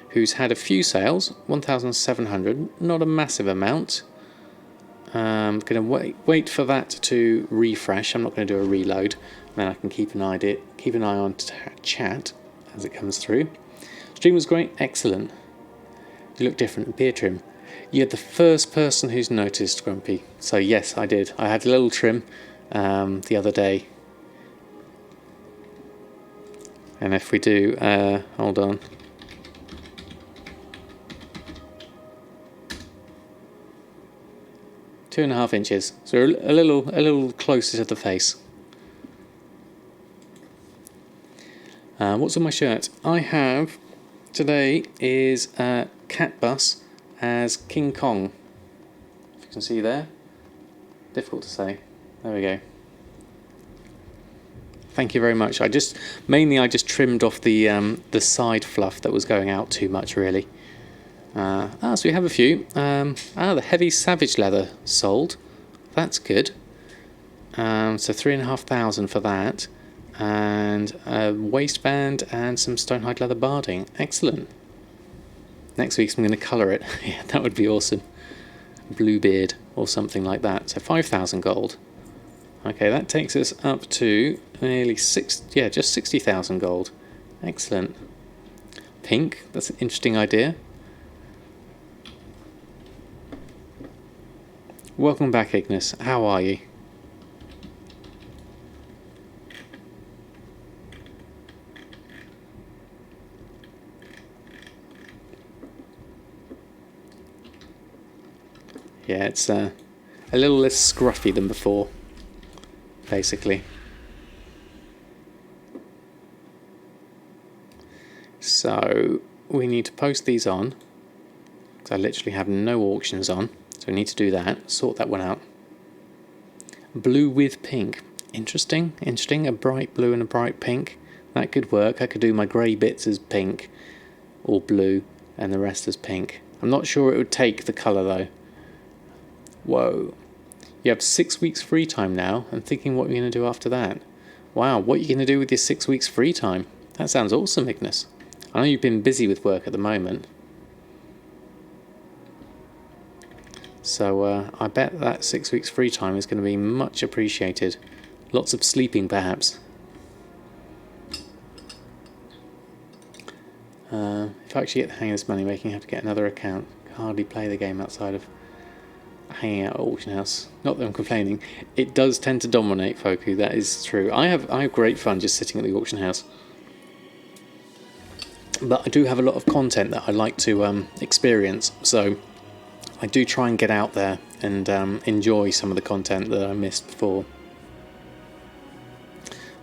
who's had a few sales, 1,700, not a massive amount. I'm going to wait for that to refresh. I'm not going to do a reload. Then I can keep an eye on chat as it comes through. Stream was great, excellent. You look different, beard trim. You're the first person who's noticed, Grumpy. So yes, I did. I had a little trim the other day. And if we do, hold on. Two 2.5 inches. So a little closer to the face. What's on my shirt? I have today is Cat Bus as King Kong. If you can see there. Difficult to say. There we go. Thank you very much. I just trimmed off the side fluff that was going out too much, really. So we have a few. The heavy savage leather sold. That's good. So 3,500 for that, and a waistband and some stonehide leather barding. Excellent. Next week I'm going to colour it. Yeah, that would be awesome. Bluebeard or something like that. So 5,000 gold. Okay, that takes us up to nearly just 60,000 gold. Excellent. Pink, that's an interesting idea. Welcome back, Ignis. How are you? Yeah, it's a little less scruffy than before, basically. So we need to post these on, because I literally have no auctions on, so we need to do that, sort that one out. Blue with pink. Interesting, interesting. A bright blue and a bright pink. That could work. I could do my grey bits as pink or blue and the rest as pink. I'm not sure it would take the colour though. Whoa. You have 6 weeks free time now. I'm thinking what you're going to do after that. Wow, what are you going to do with your 6 weeks free time? That sounds awesome, Ignis. I know you've been busy with work at the moment. So I bet that 6 weeks free time is going to be much appreciated. Lots of sleeping, perhaps. If I actually get the hang of this money making, I have to get another account. I can hardly play the game outside of hanging out at auction house. Not that I'm complaining. It does tend to dominate Foku, that is true. I have great fun just sitting at the auction house. But I do have a lot of content that I like to experience, so I do try and get out there and enjoy some of the content that I missed before.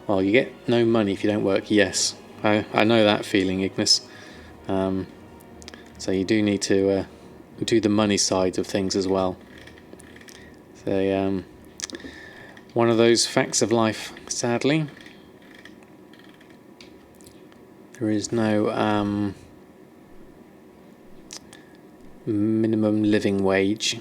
Well, you get no money if you don't work, yes. I know that feeling, Ignis. So you do need to do the money side of things as well. So one of those facts of life, sadly. There is no minimum living wage.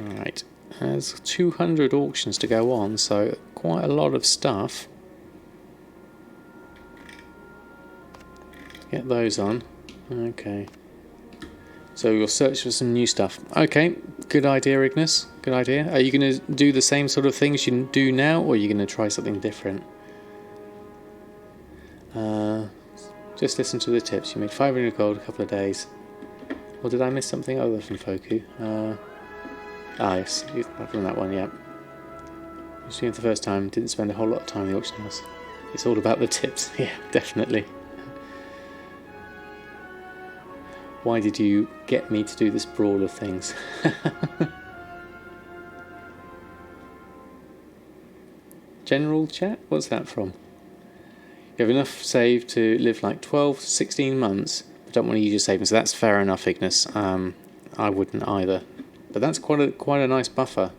Alright, there's 200 auctions to go on, so quite a lot of stuff. Get those on. Okay. So we'll search for some new stuff. Okay, good idea, Ignis. Good idea. Are you going to do the same sort of things you do now, or are you going to try something different? Just listen to the tips. You made 500 gold a couple of days. Or did I miss something other than Foku? Yes, from that one, yeah. Just doing it the first time, didn't spend a whole lot of time in the auction house. It's all about the tips. Yeah, definitely. Why did you get me to do this brawl of things? General chat? What's that from? You have enough saved to live like 12 to 16 months, but don't want to use your savings. So that's fair enough, Ignis. I wouldn't either. But that's quite a nice buffer.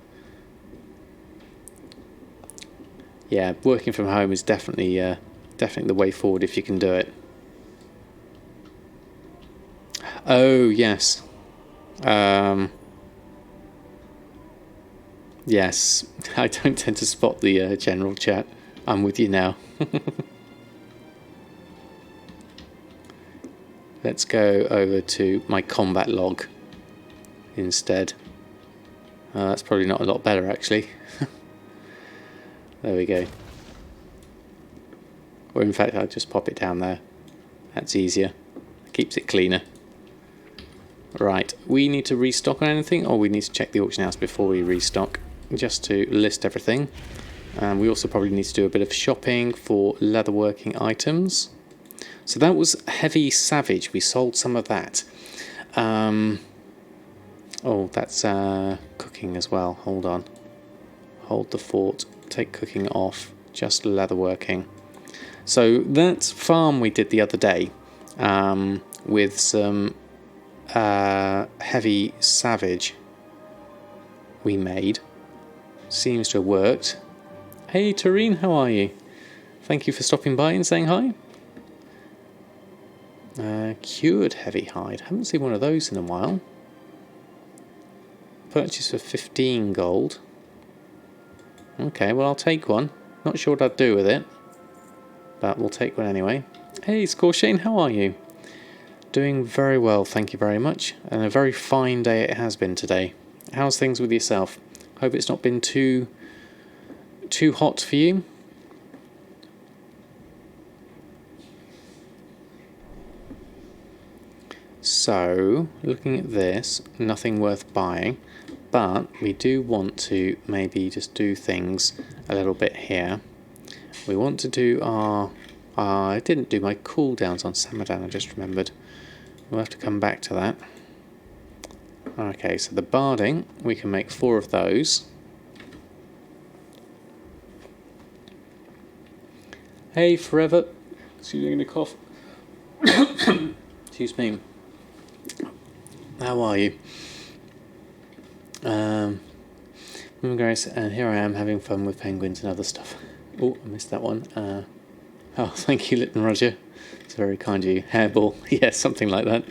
Yeah, working from home is definitely the way forward if you can do it. Oh, yes. Yes, I don't tend to spot the general chat. I'm with you now. Let's go over to my combat log instead. That's probably not a lot better, actually. There we go. Or in fact, I'll just pop it down there. That's easier. Keeps it cleaner. Right, we need to restock on anything, or we need to check the auction house before we restock, just to list everything. We also probably need to do a bit of shopping for leatherworking items. So that was Heavy Savage. We sold some of that. Oh, that's cooking as well. Hold on. Hold the fort. Take cooking off. Just leatherworking. So that farm we did the other day with some Heavy Savage we made seems to have worked. Hey Tareen, how are you? Thank you for stopping by and saying hi. Cured heavy hide. Haven't seen one of those in a while. Purchase for 15 gold. Okay, well I'll take one. Not sure what I'd do with it, but we'll take one anyway. Hey Scorshane, how are you? Doing very well, thank you very much. And a very fine day it has been today. How's things with yourself? Hope it's not been too hot for you. So, looking at this, nothing worth buying, but we do want to maybe just do things a little bit here. We want to do I didn't do my cooldowns on Samadan, I just remembered. We'll have to come back to that. Okay, so the barding, we can make 4 of those. Hey, Forever. Excuse me, I'm going to cough. Excuse me. How are you? Grace, and here I am having fun with penguins and other stuff. Oh, I missed that one. Oh, thank you, Litton Roger. It's very kind of you. Hairball. Yeah, something like that.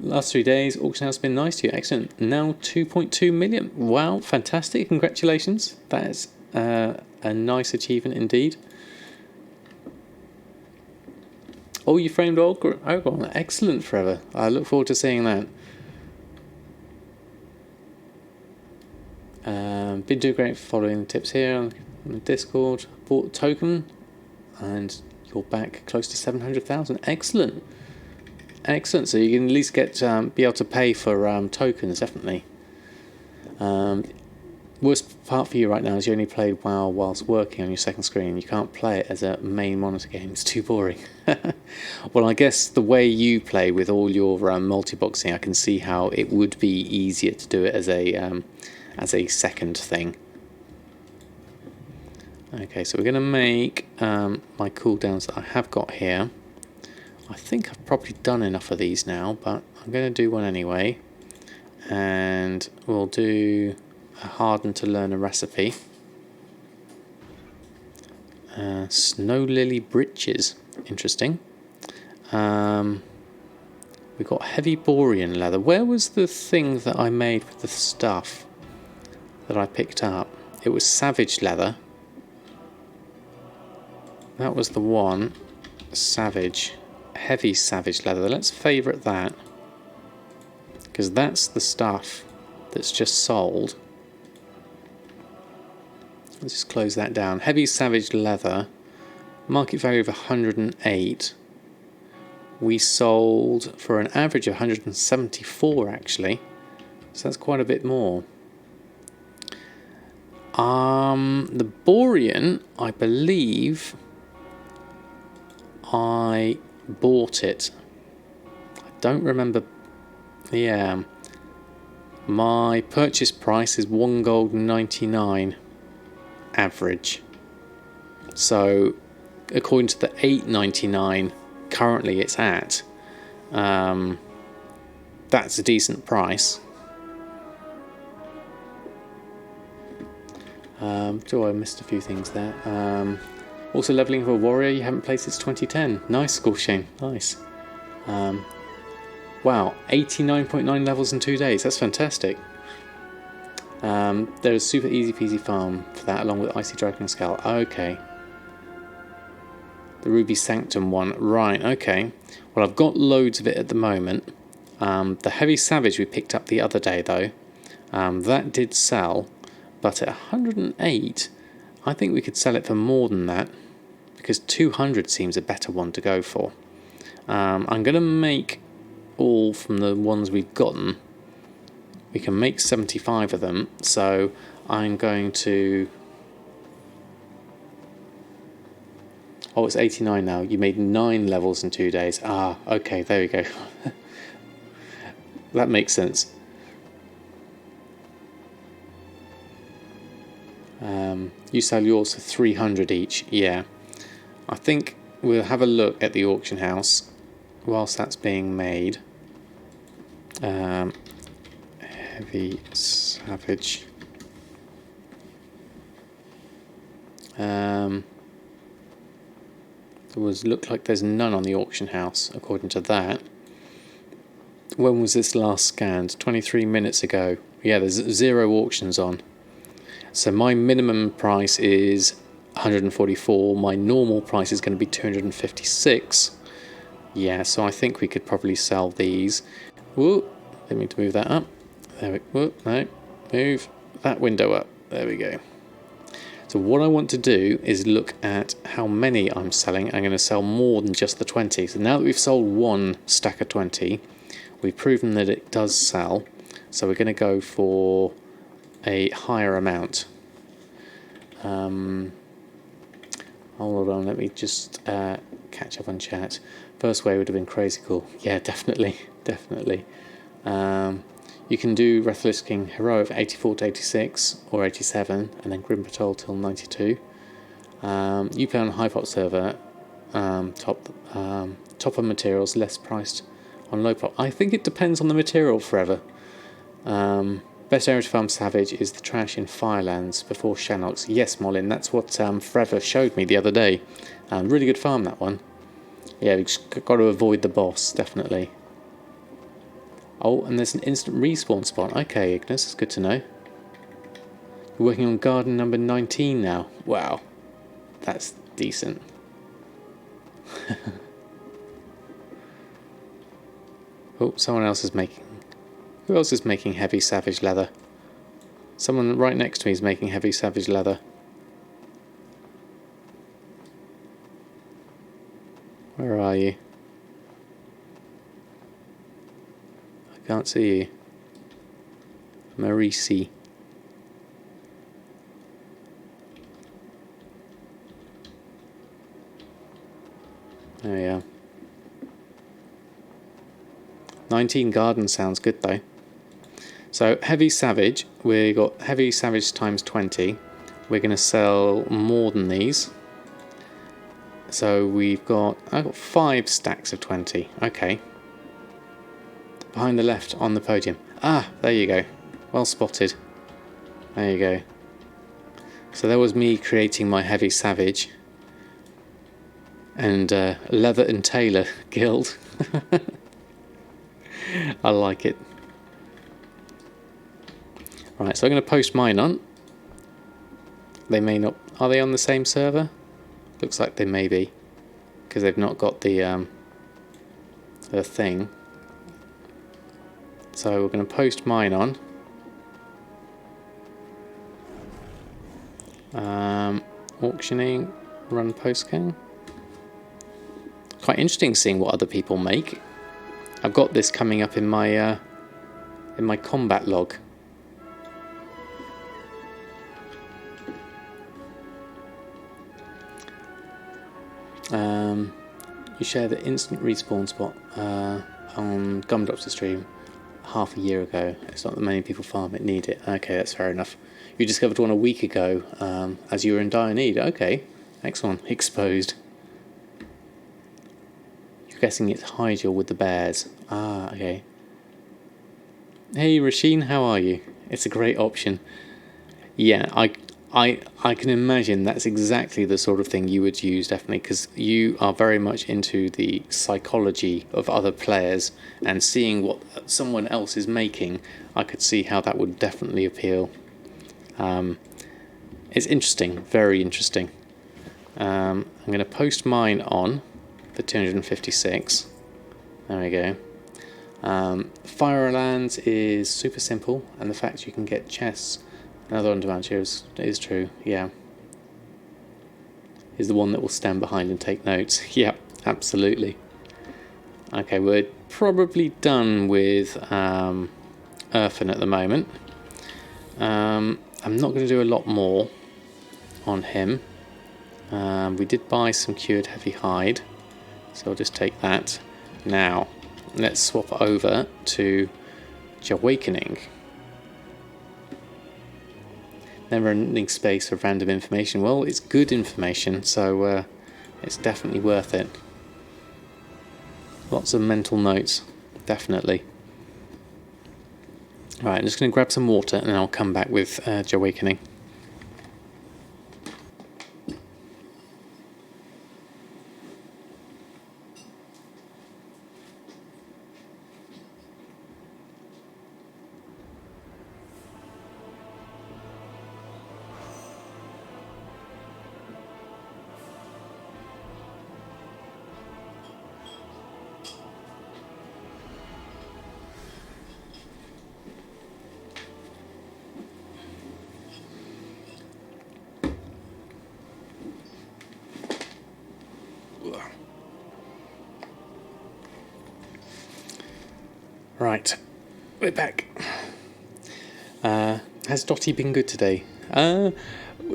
Last 3 days, auction house has been nice to you. Excellent. Now 2.2 million. Wow, fantastic. Congratulations. That is a nice achievement indeed. Oh, you framed Ogron. Excellent, Forever. I look forward to seeing that. Been doing great for following the tips here on the Discord. Bought a token, and you're back close to 700,000. Excellent. Excellent. So you can at least get be able to pay for tokens, definitely. Worst part for you right now is you only play WoW whilst working on your second screen. You can't play it as a main monitor game. It's too boring. Well, I guess the way you play with all your multi-boxing, I can see how it would be easier to do it as a second thing. Okay, so we're going to make my cooldowns that I have got here. I think I've probably done enough of these now, but I'm going to do one anyway. And we'll do a harden to learn a recipe. Snow lily breeches. Interesting. We've got heavy borean leather. Where was the thing that I made with the stuff that I picked up? It was savage leather. That was the one. Savage. Heavy savage leather. Let's favourite that, because that's the stuff that's just sold. Let's just close that down. Heavy savage leather, market value of 108. We sold for an average of 174 actually, so that's quite a bit more. The borean, I believe I bought it. I don't remember. Yeah, my purchase price is 1 gold 99 average. So according to the 8.99 currently it's at, that's a decent price. I missed a few things there. Also leveling for a warrior you haven't played since 2010. Nice, School Shane. Nice. Wow, 89.9 levels in 2 days. That's fantastic. There's a super easy peasy farm for that, along with Icy Dragon Skull. Okay. The Ruby Sanctum one. Right, okay. Well, I've got loads of it at the moment. The Heavy Savage we picked up the other day, though. That did sell. But at 108, I think we could sell it for more than that, because 200 seems a better one to go for. I'm going to make all from the ones we've gotten. We can make 75 of them, so I'm going to... Oh, it's 89 now. You made 9 levels in 2 days. Ah, okay, there we go. That makes sense. You sell yours for 300 each. Yeah, I think we'll have a look at the auction house whilst that's being made. Heavy Savage. Look like there's none on the auction house according to that. When was this last scanned? 23 minutes ago. Yeah, there's 0 auctions on. So my minimum price is 144. My normal price is going to be 256. Yeah, so I think we could probably sell these. Whoop, didn't mean to move that up. There we whoop, no, move that window up. There we go. So what I want to do is look at how many I'm selling. I'm going to sell more than just the 20. So now that we've sold one stack of 20, we've proven that it does sell. So we're going to go for a higher amount. Hold on, let me just catch up on chat. First way would have been crazy cool. Yeah, definitely, definitely. You can do Wrathlisk King Hero of 84 to 86 or 87, and then Grim Patrol till 92. You play on a high pop server, top of materials, less priced on low pop. I think it depends on the material forever. Best area to farm Savage is the trash in Firelands before Shanox. Yes, Molin, that's what Forever showed me the other day. Really good farm, that one. Yeah, we've just got to avoid the boss, definitely. Oh, and there's an instant respawn spot. Okay, Ignis, it's good to know. You're working on garden number 19 now. Wow, that's decent. Oh, someone else is making... Who else is making heavy savage leather? Someone right next to me is making heavy savage leather. Where are you? I can't see you. Marisi. There we are. 19 garden sounds good though. So heavy savage, we got heavy savage times 20. We're going to sell more than these. So I've got 5 stacks of 20. Okay. Behind the left on the podium. Ah, there you go. Well spotted. There you go. So that was me creating my heavy savage and leather and tailor guild. I like it. Right, so I'm going to post mine on. They may not... Are they on the same server? Looks like they may be, because they've not got the thing. So we're going to post mine on. Auctioning, run postgang. Quite interesting seeing what other people make. I've got this coming up in my combat log. You share the instant respawn spot on Gumdrop's stream half a year ago. It's not that many people farm it, need it. Okay, that's fair enough. You discovered one a week ago as you were in dire need. Okay, next one, exposed. You're guessing it's Hygiel with the bears. Ah, okay. Hey Rasheen, how are you? It's a great option. Yeah, I can imagine that's exactly the sort of thing you would use, definitely, because you are very much into the psychology of other players, and seeing what someone else is making, I could see how that would definitely appeal. It's interesting, very interesting. I'm going to post mine on the 256. There we go. Firelands is super simple, and the fact you can get chests. Another on-demand shares is true, yeah. Is the one that will stand behind and take notes. Yep, absolutely. Okay, we're probably done with Urfin at the moment. I'm not going to do a lot more on him. We did buy some cured heavy hide, so I'll just take that. Now, let's swap over to Awakening. Never ending space of random information. Well, it's good information, so it's definitely worth it. Lots of mental notes, definitely. Right, I'm just going to grab some water and then I'll come back with Awakening. Right, we're back. Has Dottie been good today?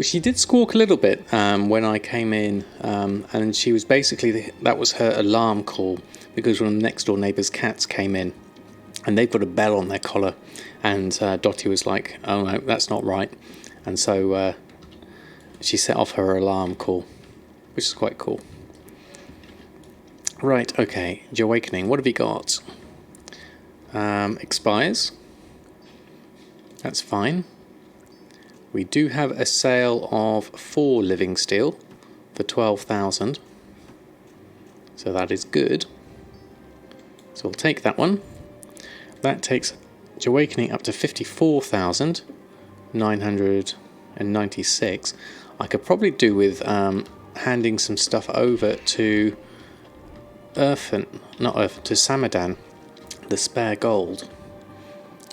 She did squawk a little bit when I came in, and she was basically, that was her alarm call, because one of the next door neighbours' cats came in, and they've got a bell on their collar, and Dottie was like, oh no, that's not right, and so she set off her alarm call, which is quite cool. Right, okay, the Awakening, what have you got? Expires. That's fine. We do have a sale of 4 living steel for 12,000. So that is good. So we'll take that one. That takes the Awakening up to 54,996. I could probably do with handing some stuff over to to Samadan, the spare gold.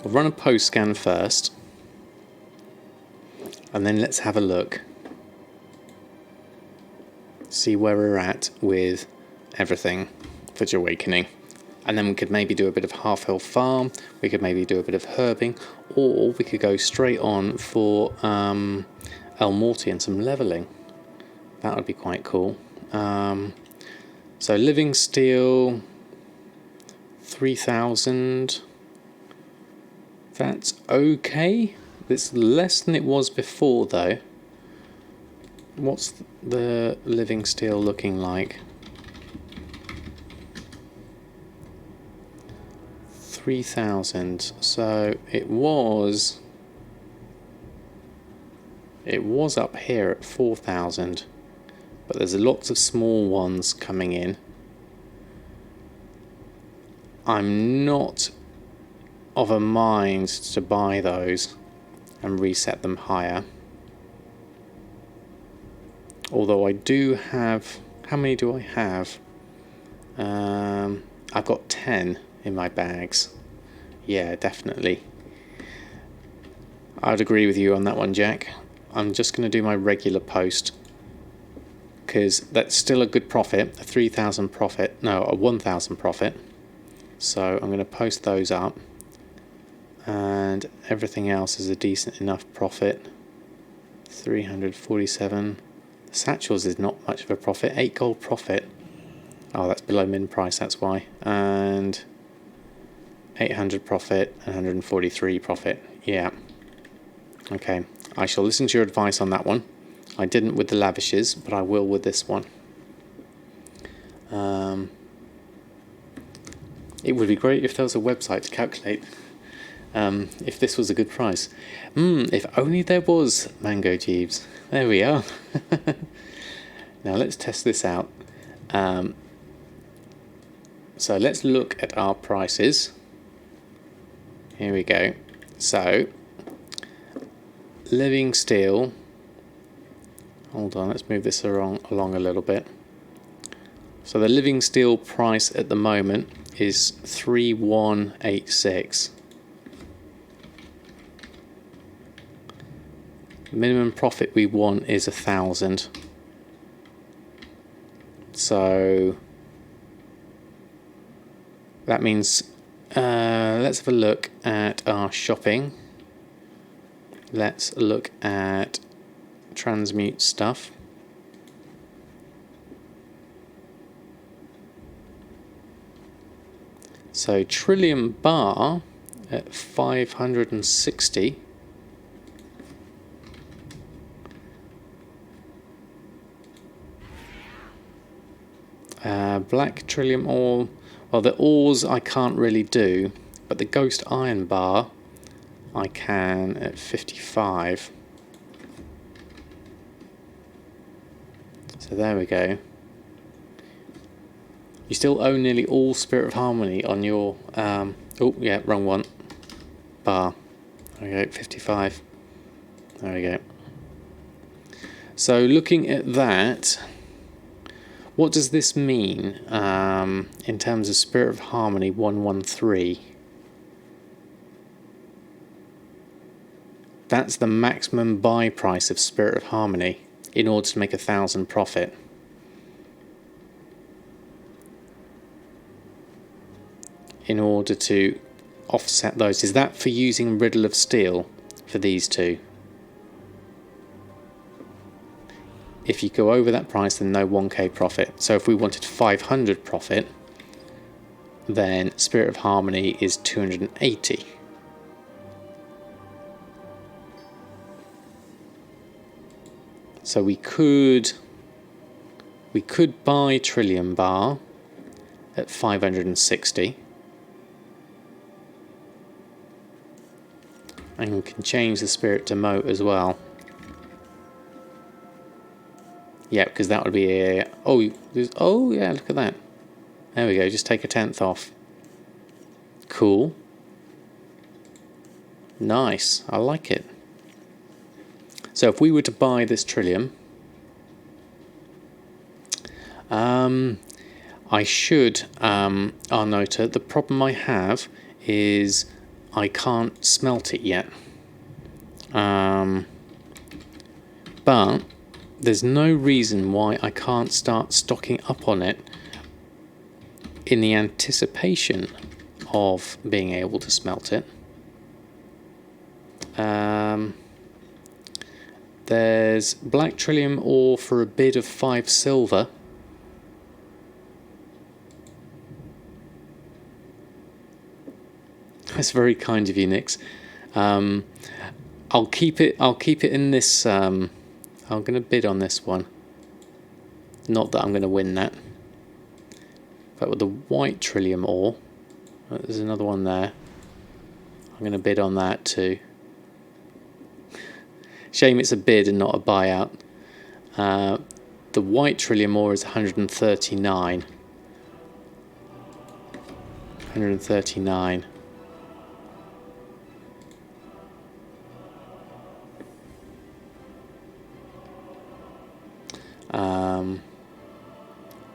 I'll run a post scan first, and then let's have a look. See where we're at with everything for the Awakening. And then we could maybe do a bit of half-hill farm, we could maybe do a bit of herbing, or we could go straight on for El Morty and some levelling. That would be quite cool. So living steel, 3,000. That's okay. It's less than it was before though. What's the living steel looking like? 3,000. So it was up here at 4,000, but there's lots of small ones coming in. I'm not of a mind to buy those and reset them higher. Although I do have, how many do I have? I've got 10 in my bags. Yeah, definitely. I'd agree with you on that one, Jack. I'm just going to do my regular post, because that's still a good profit, a 3,000 profit, no, a 1,000 profit. So I'm going to post those up, and everything else is a decent enough profit. 347. The satchels is not much of a profit. 8 gold profit. Oh, that's below min price, that's why. And 800 profit and 143 profit. Yeah. Okay. I shall listen to your advice on that one. I didn't with the lavishes, but I will with this one. It would be great if there was a website to calculate if this was a good price. If only there was, Mango Jeeves. There we are. Now let's test this out. So let's look at our prices. Here we go. So, living steel. Hold on, let's move this along a little bit. So the living steel price at the moment is 3,186. Minimum profit we want is 1,000. So that means let's have a look at our shopping. Let's look at Transmute stuff. So Trillium Bar at 560. Black Trillium Ore. Well, the ores I can't really do, but the Ghost Iron Bar I can at 55. So there we go. You still own nearly all Spirit of Harmony on your oh yeah, wrong one. Bar. There we go, 55. There we go. So looking at that, what does this mean in terms of Spirit of Harmony 113? That's the maximum buy price of Spirit of Harmony in order to make 1,000 profit. In order to offset those. Is that for using Riddle of Steel for these two? If you go over that price, then no 1k profit. So if we wanted 500 profit, then Spirit of Harmony is 280. So we could buy Trillium Bar at 560. And we can change the Spirit to Moat as well. Yeah, because that would be a... Oh yeah, look at that. There we go, just take a 10th off. Cool. Nice, I like it. So if we were to buy this Trillium, I should, Arnota, the problem I have is I can't smelt it yet. But there's no reason why I can't start stocking up on it in the anticipation of being able to smelt it. There's black Trillium ore for a bid of 5 silver. That's very kind of you, Nix. I'll keep it in this. I'm going to bid on this one. Not that I'm going to win that. But with the white Trillium ore, there's another one there. I'm going to bid on that too. Shame it's a bid and not a buyout. The white Trillium ore is 139. 139.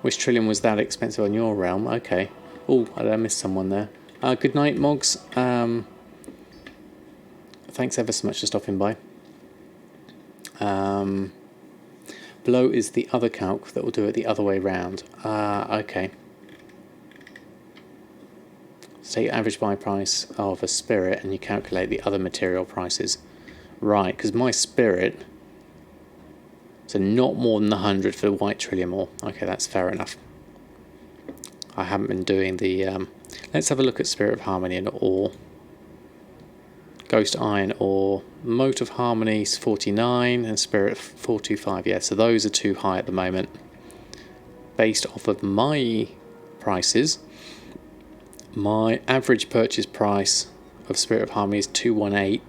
Which Trillium was that expensive on your realm? Okay. Oh, I missed someone there. Good night, Mogs. Thanks ever so much for stopping by. Below is the other calc that will do it the other way round. Okay. So you average buy price of a spirit and you calculate the other material prices. Right, because my spirit... So not more than 100 for the white Trillium ore. Okay, that's fair enough. I haven't been doing the... let's have a look at Spirit of Harmony and ore. Ghost Iron ore. Moat of Harmony is 49 and Spirit 425. Yeah, so those are too high at the moment. Based off of my prices, my average purchase price of Spirit of Harmony is 218.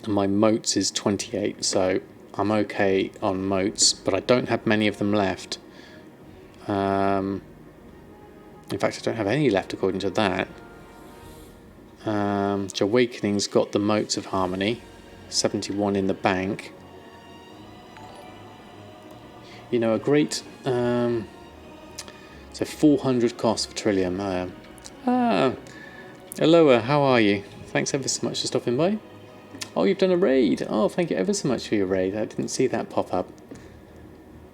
And my moats is 28, so I'm okay on moats, but I don't have many of them left. In fact, I don't have any left according to that. Awakening's got the moats of Harmony, 71 in the bank. You know, a great... so 400 cost for Trillium. Aloha, how are you? Thanks ever so much for stopping by. Oh, you've done a raid. Oh, thank you ever so much for your raid. I didn't see that pop up.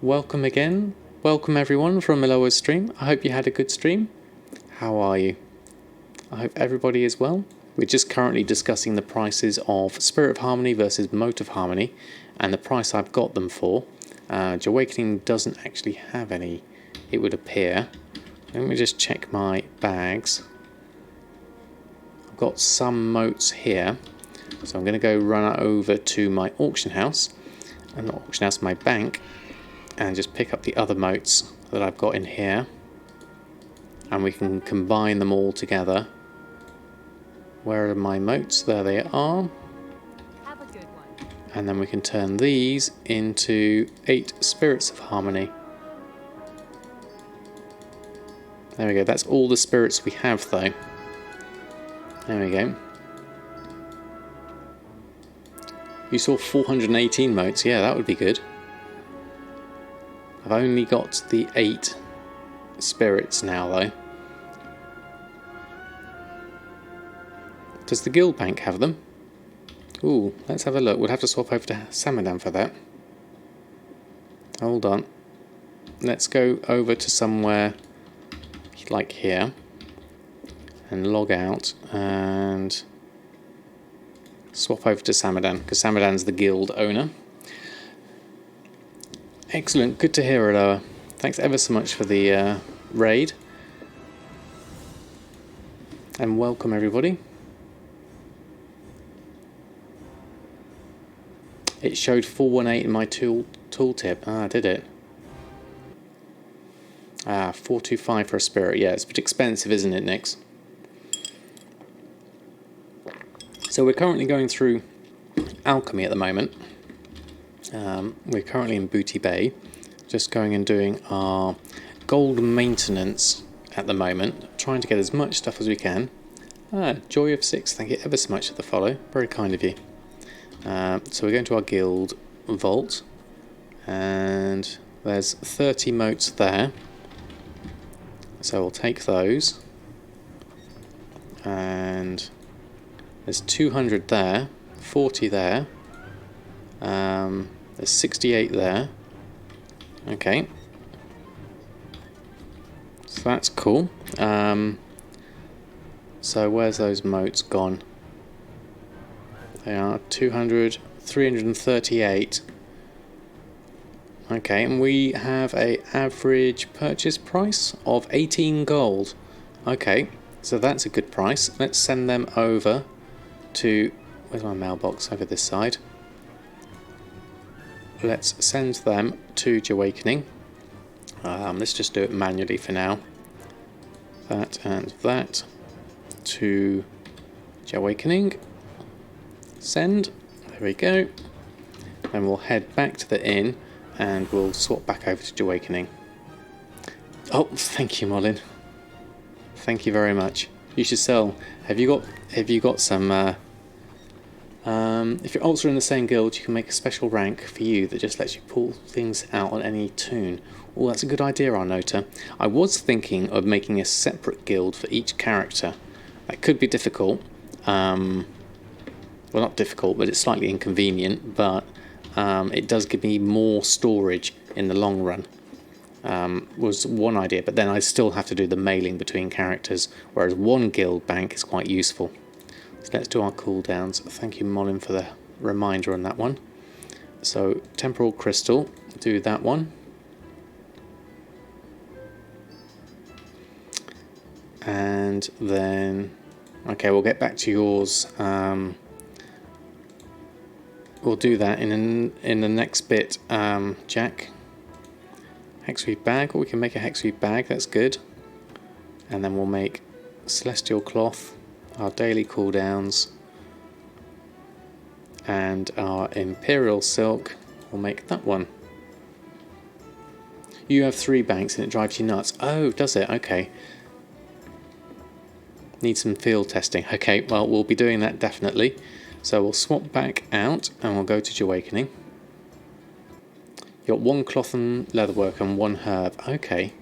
Welcome again. Welcome everyone from Aloha's stream. I hope you had a good stream. How are you? I hope everybody is well. We're just currently discussing the prices of Spirit of Harmony versus Moat of Harmony and the price I've got them for. Awakening doesn't actually have any, it would appear. Let me just check my bags. I've got some moats here. So I'm going to go run over to my auction house, and not auction house, my bank, and just pick up the other moats that I've got in here, and we can combine them all together. Where are my moats? There they are. Have a good one. And then we can turn these into 8 Spirits of Harmony. There we go, that's all the spirits we have though. There we go. You saw 418 moats, yeah, that would be good. I've only got the 8 spirits now though. Does the guild bank have them? Ooh, let's have a look. We'll have to swap over to Samadan for that. Hold on. Let's go over to somewhere like here. and log out and swap over to Samadan, because Samadan's the guild owner. Excellent, good to hear, Aloha. Thanks ever so much for the raid. And welcome everybody. It showed 418 in my tooltip. Ah, did it? Ah, 425 for a spirit. Yeah, it's a bit expensive, isn't it, Nix? So we're currently going through alchemy at the moment. We're currently in Booty Bay, just going and doing our gold maintenance at the moment, trying to get as much stuff as we can. Ah, Joy of 6, thank you ever so much for the follow, very kind of you. So we're going to our guild vault, and there's 30 motes there, so we'll take those, and there's 200 there, 40 there, there's 68 there. Okay, so that's cool. So where's those motes gone? They are 200, 338. Okay, and we have a average purchase price of 18 gold. Okay, so that's a good price. Let's send them over to, where's my mailbox? Over this side. Let's send them to Awakening. Let's just do it manually for now. That and that to Awakening. Send. There we go. And we'll head back to the inn and we'll swap back over to Awakening. Oh, thank you, Molin. Thank you very much. You should sell. Have you got some? If you're also in the same guild, you can make a special rank for you that just lets you pull things out on any toon. Oh, that's a good idea, Arnota. I was thinking of making a separate guild for each character. That could be difficult. Well, not difficult, but it's slightly inconvenient. But it does give me more storage in the long run. Was one idea, but then I still have to do the mailing between characters, whereas one guild bank is quite useful. So let's do our cooldowns. Thank you, Molin, for the reminder on that one. So temporal crystal, do that one. And then, okay, we'll get back to yours. We'll do that in the next bit, Jack. Hexweave bag, or we can make a hexweave bag, that's good. And then we'll make celestial cloth, our daily cooldowns, and our imperial silk. We'll make that one. You have 3 banks and it drives you nuts. Oh, does it? Okay. Need some field testing. Okay, well, we'll be doing that definitely. So we'll swap back out and we'll go to Awakening. You got 1 cloth and leatherwork and 1 herb. Okay.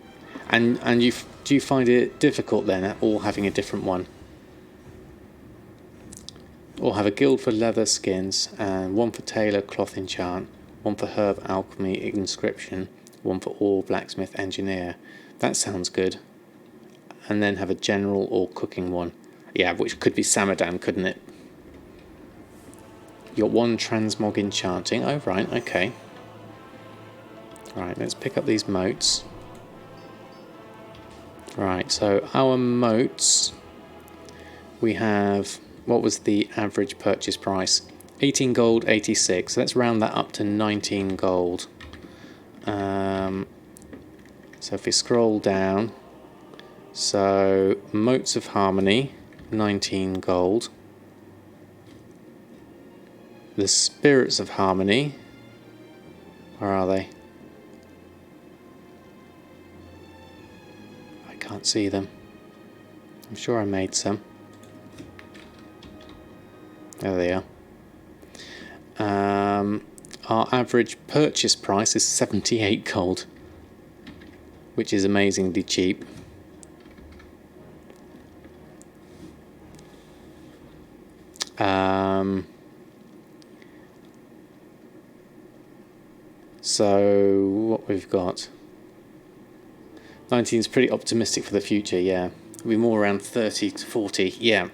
And do you find it difficult then at all having a different one? Or have a guild for leather skins, and 1 for tailor cloth enchant, 1 for herb alchemy inscription, 1 for ore blacksmith engineer. That sounds good. And then have a general or cooking one. Yeah, which could be Samadan, couldn't it? You got 1 transmog enchanting. Oh right, okay. Right, let's pick up these motes. Right, so our motes, we have, what was the average purchase price? 18 gold, 86. So let's round that up to 19 gold. So if we scroll down, so motes of harmony, 19 gold. The spirits of harmony, where are they? I can't see them. I'm sure I made some. There they are. Our average purchase price is 78 gold, which is amazingly cheap. So what we've got, 19 is pretty optimistic for the future. Yeah, It'll be more around 30 to 40, yeah.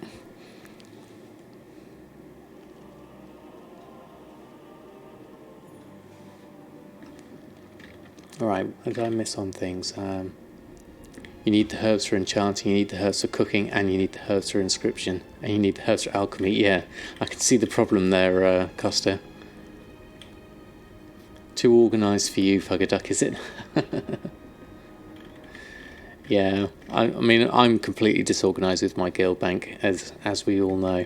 Alright, what did I miss on things? You need the herbs for enchanting, you need the herbs for cooking, and you need the herbs for inscription. And you need the herbs for alchemy, yeah. I can see the problem there, Costa. Too organised for you, Fuggerduck, is it? Yeah, I mean, I'm completely disorganised with my guild bank, as we all know.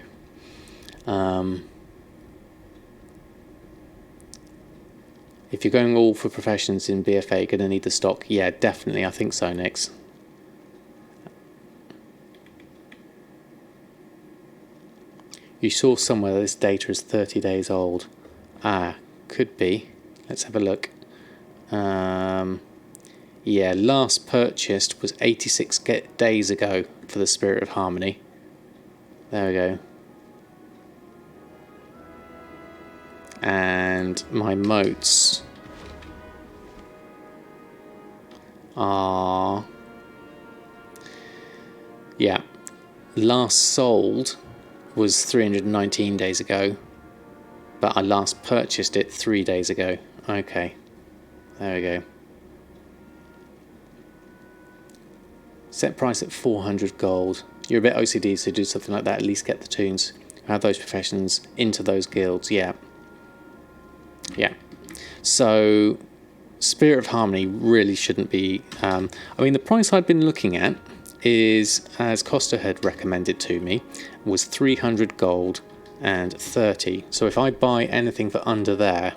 If you're going all for professions in BFA, you're going to need the stock. Yeah, definitely, I think so, Nix. You saw somewhere that this data is 30 days old. Ah, could be. Let's have a look. Yeah, last purchased was 86 days ago for the Spirit of Harmony. There we go. And my moats are... Yeah, last sold was 319 days ago, but I last purchased it 3 days ago. Okay, there we go. Set price at 400 gold. You're a bit OCD, so do something like that. At least get the tunes. Have those professions into those guilds. Yeah. Yeah. So, Spirit of Harmony really shouldn't be... I mean, the price I've been looking at is, as Costa had recommended to me, was 300 gold and 30. So if I buy anything for under there...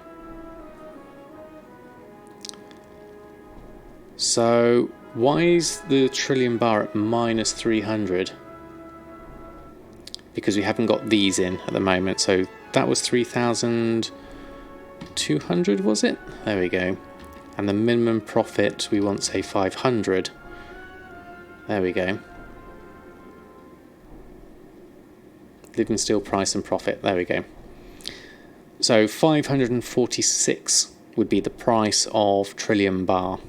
So... Why is the Trillium Bar at minus 300? Because we haven't got these in at the moment. So that was 3,200, was it? There we go. And the minimum profit, we want, say, 500. There we go. Living steel price and profit. There we go. So 546 would be the price of Trillium Bar.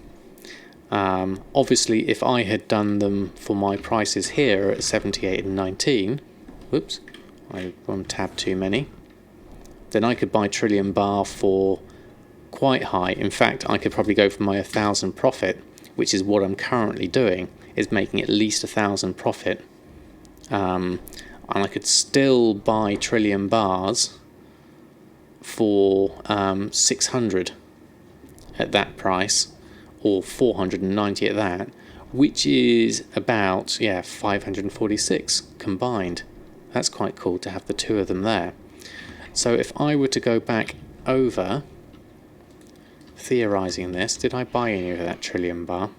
Obviously, if I had done them for my prices here at 78 and 19, whoops, I one tab too many, then I could buy Trillium Bar for quite high. In fact, I could probably go for my 1,000 profit, which is what I'm currently doing, is making at least 1,000 profit. And I could still buy Trillium Bars for 600 at that price, or 490 at that, which is about, yeah, 546 combined. That's quite cool to have the two of them there. So if I were to go back over, theorising this, did I buy any of that Trillium Bar?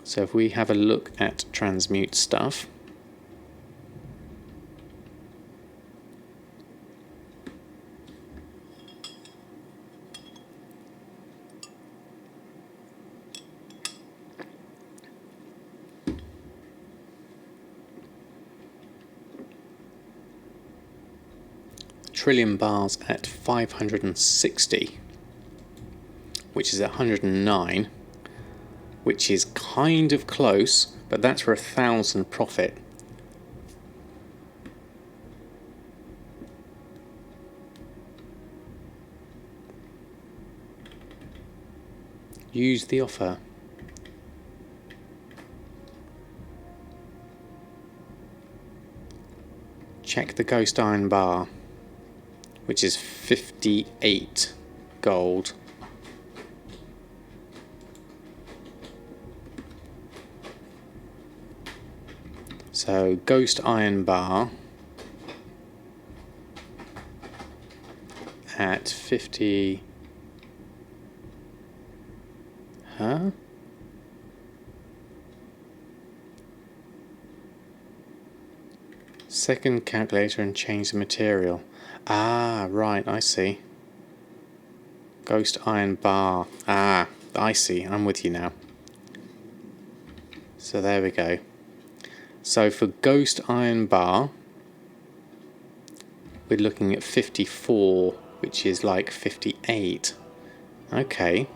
So if we have a look at Transmute stuff, Trillium Bars at 560, which is 109, which is kind of close, but that's for 1,000 profit. Use the offer. Check the Ghost Iron Bar, which is 58 gold. So Ghost Iron Bar at 50. Huh? Second calculator and change the material. Ah, right, I see. Ghost Iron Bar. Ah, I see. I'm with you now. So there we go. So for Ghost Iron Bar, we're looking at 54, which is like 58. Okay.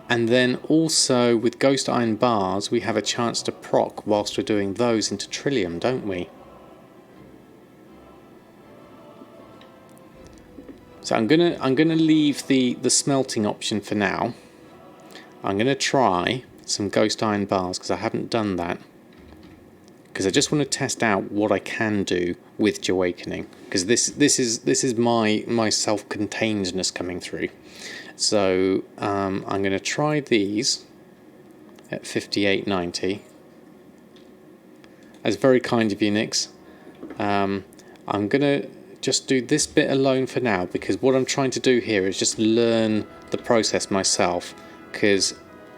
And then also with Ghost Iron Bars, we have a chance to proc whilst we're doing those into Trillium, don't we? So I'm gonna leave the smelting option for now. I'm gonna try some Ghost Iron Bars because I haven't done that. Because I just want to test out what I can do with Awakening. Because this is my self-containedness coming through. So I'm going to try these at 58.90. That's very kind of you, Nix. I'm going to just do this bit alone for now, because what I'm trying to do here is just learn the process myself, because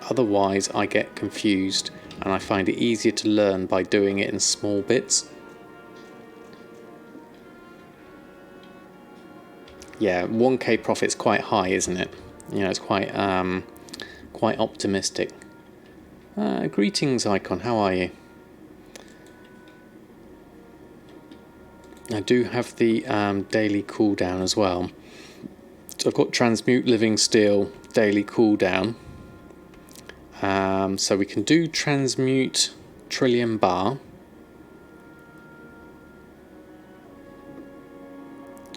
otherwise I get confused and I find it easier to learn by doing it in small bits. Yeah, 1k profit's quite high, isn't it? You know, it's quite optimistic. Greetings, Icon. How are you? I do have the daily cooldown as well. So I've got Transmute Living Steel daily cooldown. So we can do Transmute Trillium Bar.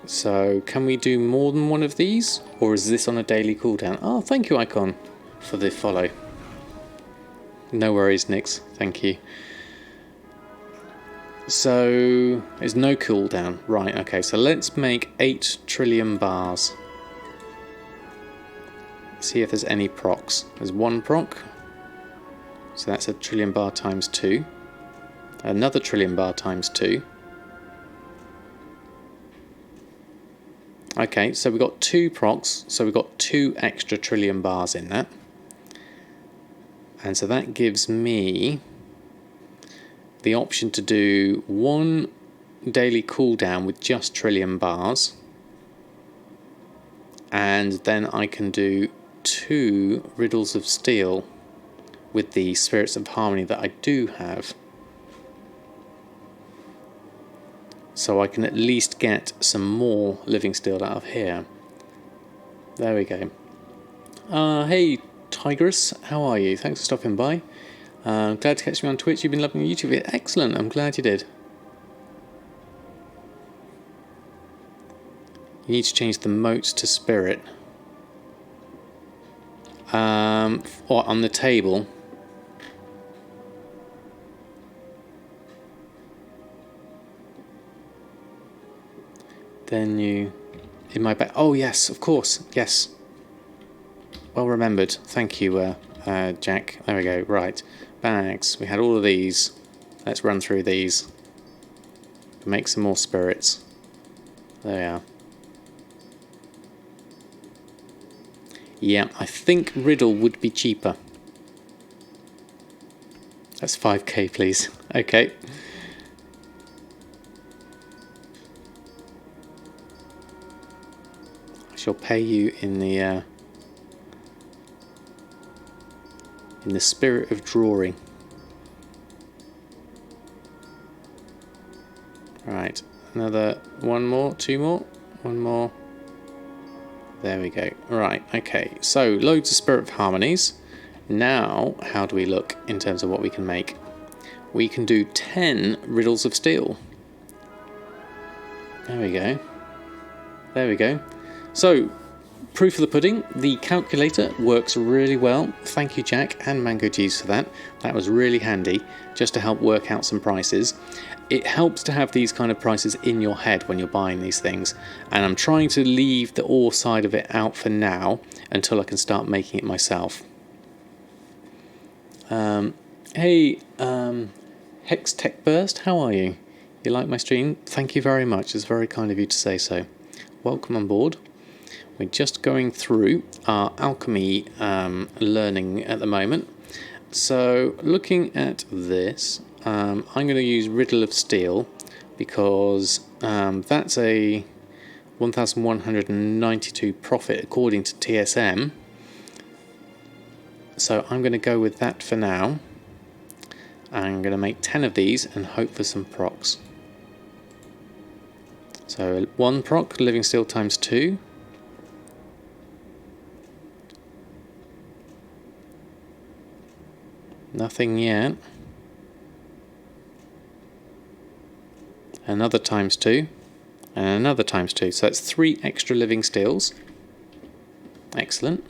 So can we do more than one of these, or is this on a daily cooldown? Oh, thank you, Icon, for the follow. No worries, Nix. Thank you. So there's no cooldown, right? Okay, so let's make 8 Trillium Bars. See if there's any procs. There's one proc, so that's a Trillium Bar times 2. Another Trillium Bar times 2. Okay, so we've got 2 procs, so we've got 2 extra Trillium Bars in that. And so that gives me the option to do 1 daily cooldown with just Trillium Bars. And then I can do 2 Riddles of Steel with the Spirits of Harmony that I do have. So I can at least get some more Living Steel out of here. There we go. Hey Tigress, how are you? Thanks for stopping by. Glad to catch me on Twitch. You've been loving YouTube. Excellent, I'm glad you did. You need to change the moats to Spirit. Or on the table. Then you, in my back. Oh yes, of course, yes. Well remembered. Thank you, Jack. There we go. Right, bags. We had all of these. Let's run through these. Make some more spirits. There we are. Yeah, I think Riddle would be cheaper. That's 5k, please. Okay. Shall pay you in the spirit of drawing. Right, another one more, 2 more, 1 more. There we go. Right, okay. So loads of Spirit of Harmonies. Now, how do we look in terms of what we can make? We can do 10 Riddles of Steel. There we go. There we go. So, proof of the pudding, the calculator works really well. Thank you, Jack and Mango Cheese, for that. That was really handy, just to help work out some prices. It helps to have these kind of prices in your head when you're buying these things, and I'm trying to leave the ore side of it out for now until I can start making it myself. Hey, Hex Tech Burst, how are you? You like my stream? Thank you very much. It's very kind of you to say so. Welcome on board. We're just going through our alchemy learning at the moment. So looking at this, I'm going to use Riddle of Steel because that's a 1,192 profit according to TSM. So I'm going to go with that for now. I'm going to make 10 of these and hope for some procs. So 1 proc, Living Steel times 2. Nothing yet. Another times 2. And another times 2. So that's 3 extra living steels. Excellent.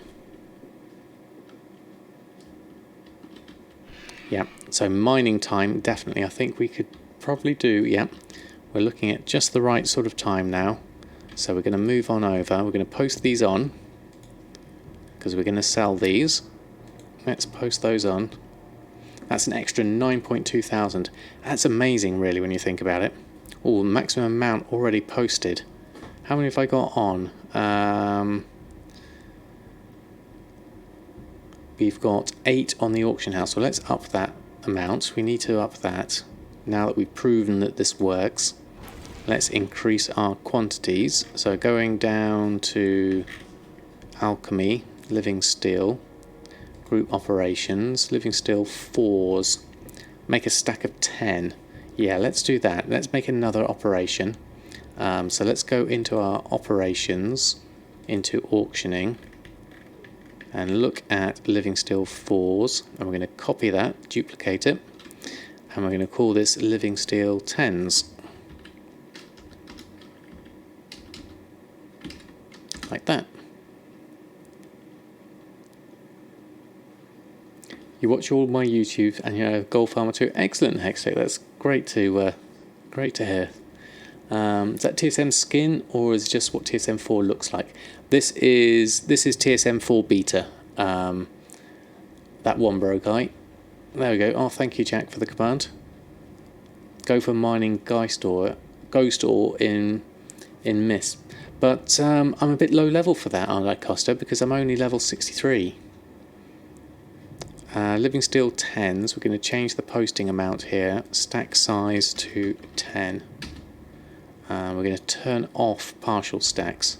Yeah, so mining time, definitely. I think we could probably do, yeah. We're looking at just the right sort of time now. So we're going to move on over. We're going to post these on, because we're going to sell these. Let's post those on. That's an extra 9.2 thousand. That's amazing, really, when you think about it. Oh, maximum amount already posted. How many have I got on? We've got 8 on the auction house, so let's up that amount. We need to up that. Now that we've proven that this works, let's increase our quantities. So going down to alchemy, living steel, group operations, living steel 4s, make a stack of 10. Yeah, let's do that. Let's make another operation. So let's go into our operations, into auctioning, and look at living steel 4s, and we're going to copy that, duplicate it, and we're going to call this living steel 10s. Like that. You watch all my YouTube and you're a gold farmer too. Excellent, Hextech. That's great to hear. Is that TSM skin, or is it just what TSM 4 looks like? This is TSM 4 beta. That Wombro guy. There we go. Oh, thank you, Jack, for the command. Go for mining ghost ore in Mist. But I'm a bit low level for that, aren't I, Costa? Because I'm only level 63. Living steel 10s. We're going to change the posting amount here. Stack size to 10. We're going to turn off partial stacks.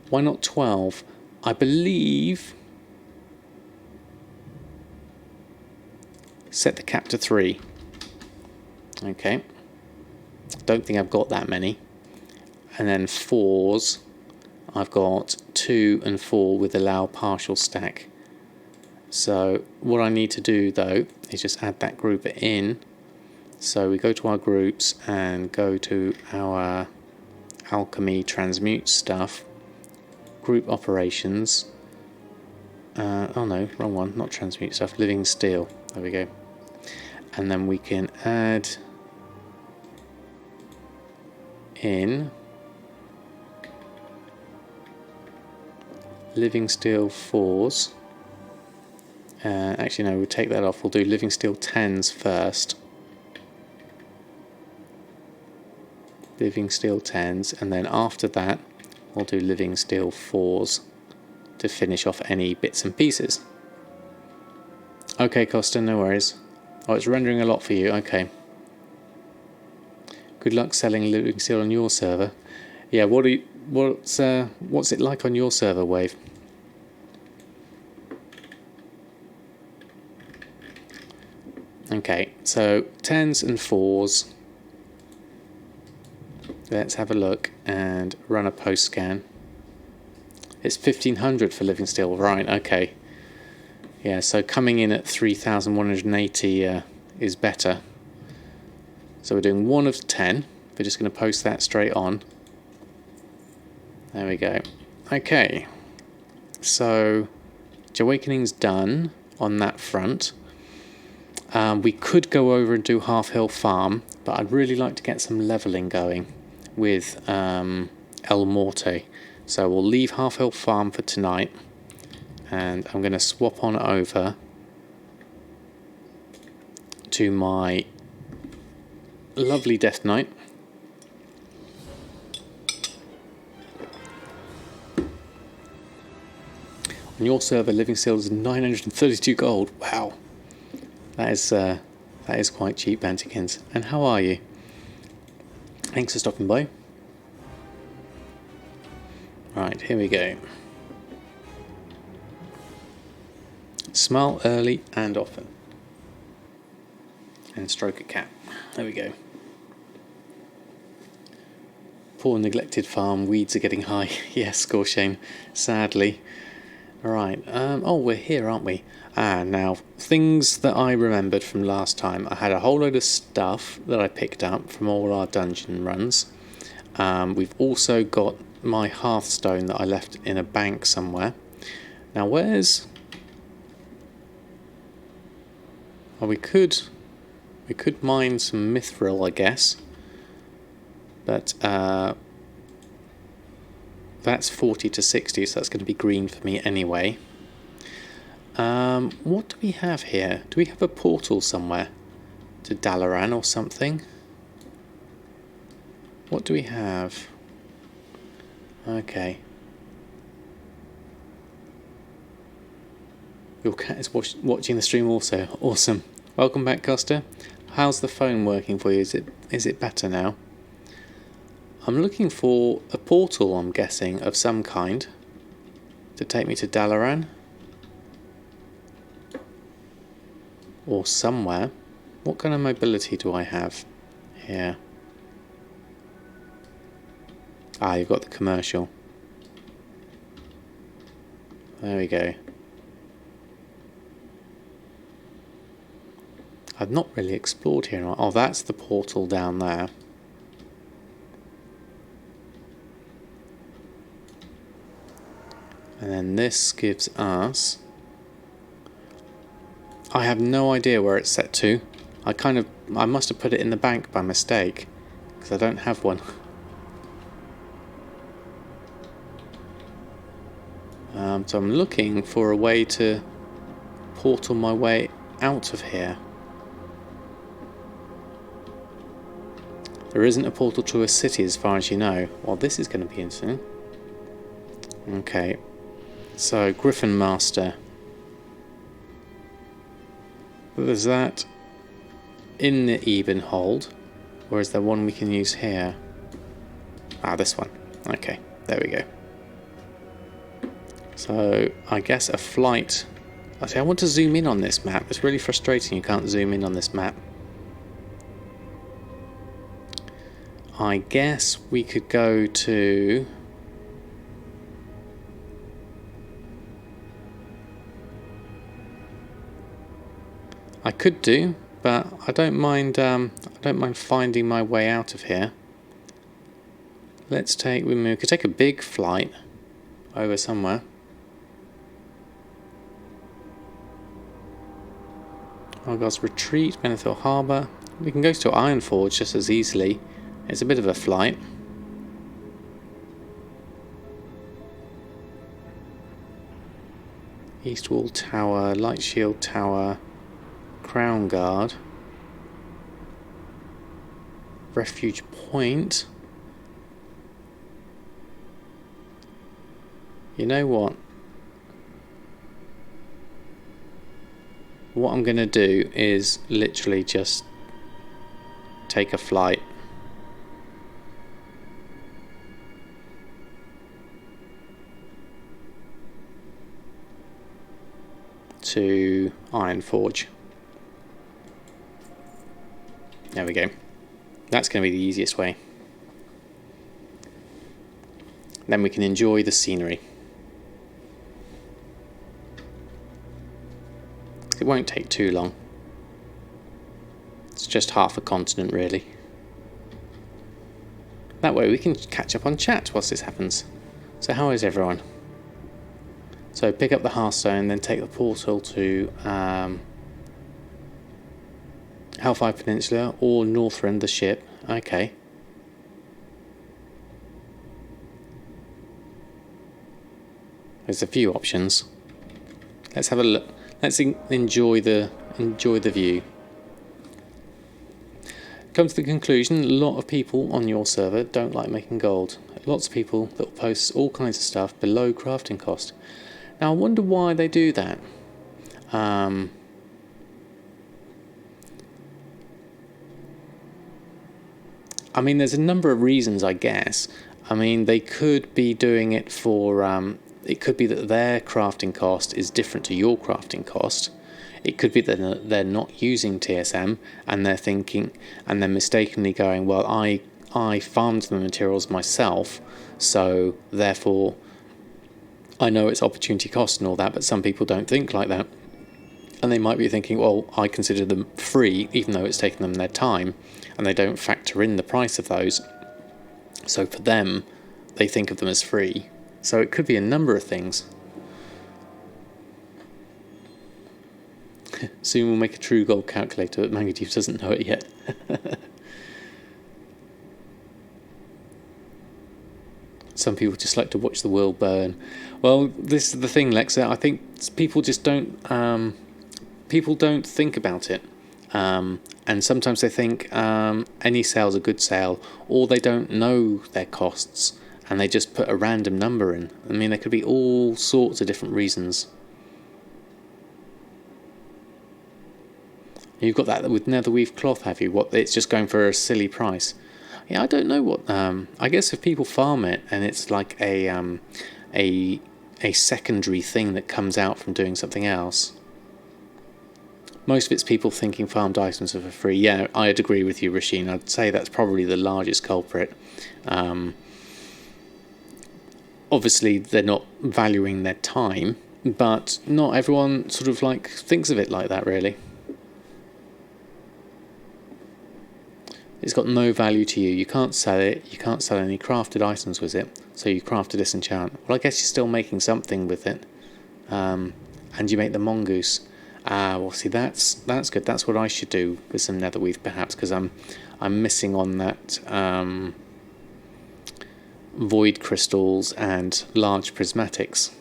Why not 12? I believe... Set the cap to 3. Okay. Don't think I've got that many. And then 4s. I've got 2 and 4 with allow partial stack. So what I need to do though is just add that group in. So we go to our groups and go to our alchemy transmute stuff, group operations. Oh no, wrong one, not transmute stuff, living steel. There we go. And then we can add in living steel 4s. Actually no, we'll take that off. We'll do living steel 10s first. Living steel 10s, and then after that we'll do living steel 4s to finish off any bits and pieces. Okay, Costa, no worries. Oh, it's rendering a lot for you. Okay. Good luck selling living steel on your server. Yeah, what's it like on your server, Wave? Okay, so 10s and 4s. Let's have a look and run a post scan. It's 1500 for living steel, right? Okay. Yeah, so coming in at 3180 is better. So we're doing 1 of 10. We're just going to post that straight on. There we go. Okay. So Awakening's done on that front. We could go over and do Half Hill Farm, but I'd really like to get some leveling going with El Morte. So we'll leave Half Hill Farm for tonight, and I'm going to swap on over to my lovely Death Knight. On your server, living steel is 932 gold. Wow, that is quite cheap, Bantikins. And how are you? Thanks for stopping by. Right, here we go. Smile early and often. And stroke a cat. There we go. Poor neglected farm, weeds are getting high. Yes, Scorshane, sadly. Alright, oh, we're here, aren't we? Now, things that I remembered from last time. I had a whole load of stuff that I picked up from all our dungeon runs. We've also got my hearthstone that I left in a bank somewhere. Now, where's... Well, we could mine some mithril, I guess. But, that's 40 to 60, so that's going to be green for me anyway. What do we have here? Do we have a portal somewhere to Dalaran or something? What do we have? Okay. Your cat is watching the stream also. Awesome. Welcome back, Costa. How's the phone working for you? Is it better now? I'm looking for a portal, I'm guessing, of some kind to take me to Dalaran. Or somewhere. What kind of mobility do I have here? You've got the commercial. There we go. I've not really explored here. Oh, that's the portal down there. And then this gives us... I have no idea where it's set to. I must have put it in the bank by mistake, because I don't have one. So I'm looking for a way to portal my way out of here. There isn't a portal to a city as far as you know. Well, this is going to be interesting. Okay. So, Griffin Master. There's that in the even hold, or is there one we can use here? This one. Okay, there we go. So, I guess a flight... Actually, I want to zoom in on this map. It's really frustrating you can't zoom in on this map. I guess we could go to... I could do, but I don't mind finding my way out of here. We could take a big flight over somewhere. Argyle's Retreat, Benethil Harbour. We can go to Ironforge just as easily. It's a bit of a flight. East Wall Tower, Light Shield Tower, Crown Guard, Refuge Point. You know what? What I'm going to do is literally just take a flight. To Ironforge. There we go. That's going to be the easiest way. Then we can enjoy the scenery. It won't take too long. It's just half a continent, really. That way we can catch up on chat whilst this happens. So how is everyone? So pick up the Hearthstone, then take the portal to Hellfire Peninsula or Northrend, the ship. Okay. There's a few options. Let's have a look. Let's enjoy the view. Come to the conclusion, a lot of people on your server don't like making gold. Lots of people that post all kinds of stuff below crafting cost. Now I wonder why they do that. I mean, there's a number of reasons, I guess. I mean, they could be doing it for... it could be that their crafting cost is different to your crafting cost. It could be that they're not using TSM and they're thinking... and they're mistakenly going, well, I farmed the materials myself, so therefore I know it's opportunity cost and all that, but some people don't think like that. And they might be thinking, well, I consider them free, even though it's taken them their time, and they don't factor in the price of those. So for them, they think of them as free. So it could be a number of things. Soon we'll make a true gold calculator, but Mangadeep doesn't know it yet. Some people just like to watch the world burn. Well, this is the thing, Lexa. I think people just don't. People don't think about it, and sometimes they think any sale's a good sale, or they don't know their costs, and they just put a random number in. I mean, there could be all sorts of different reasons. You've got that with netherweave cloth, have you? What? It's just going for a silly price. Yeah, I don't know what. I guess if people farm it and it's like a secondary thing that comes out from doing something else. Most of it's people thinking farmed items are for free. Yeah, I'd agree with you, Rasheen. I'd say that's probably the largest culprit. Obviously, they're not valuing their time, but not everyone sort of like thinks of it like that, really. It's got no value to you. You can't sell it. You can't sell any crafted items with it. So you craft a disenchant. Well, I guess you're still making something with it. And you make the mongoose. Well, see, that's good. That's what I should do with some netherweave, perhaps, because I'm missing on that void crystals and large prismatics.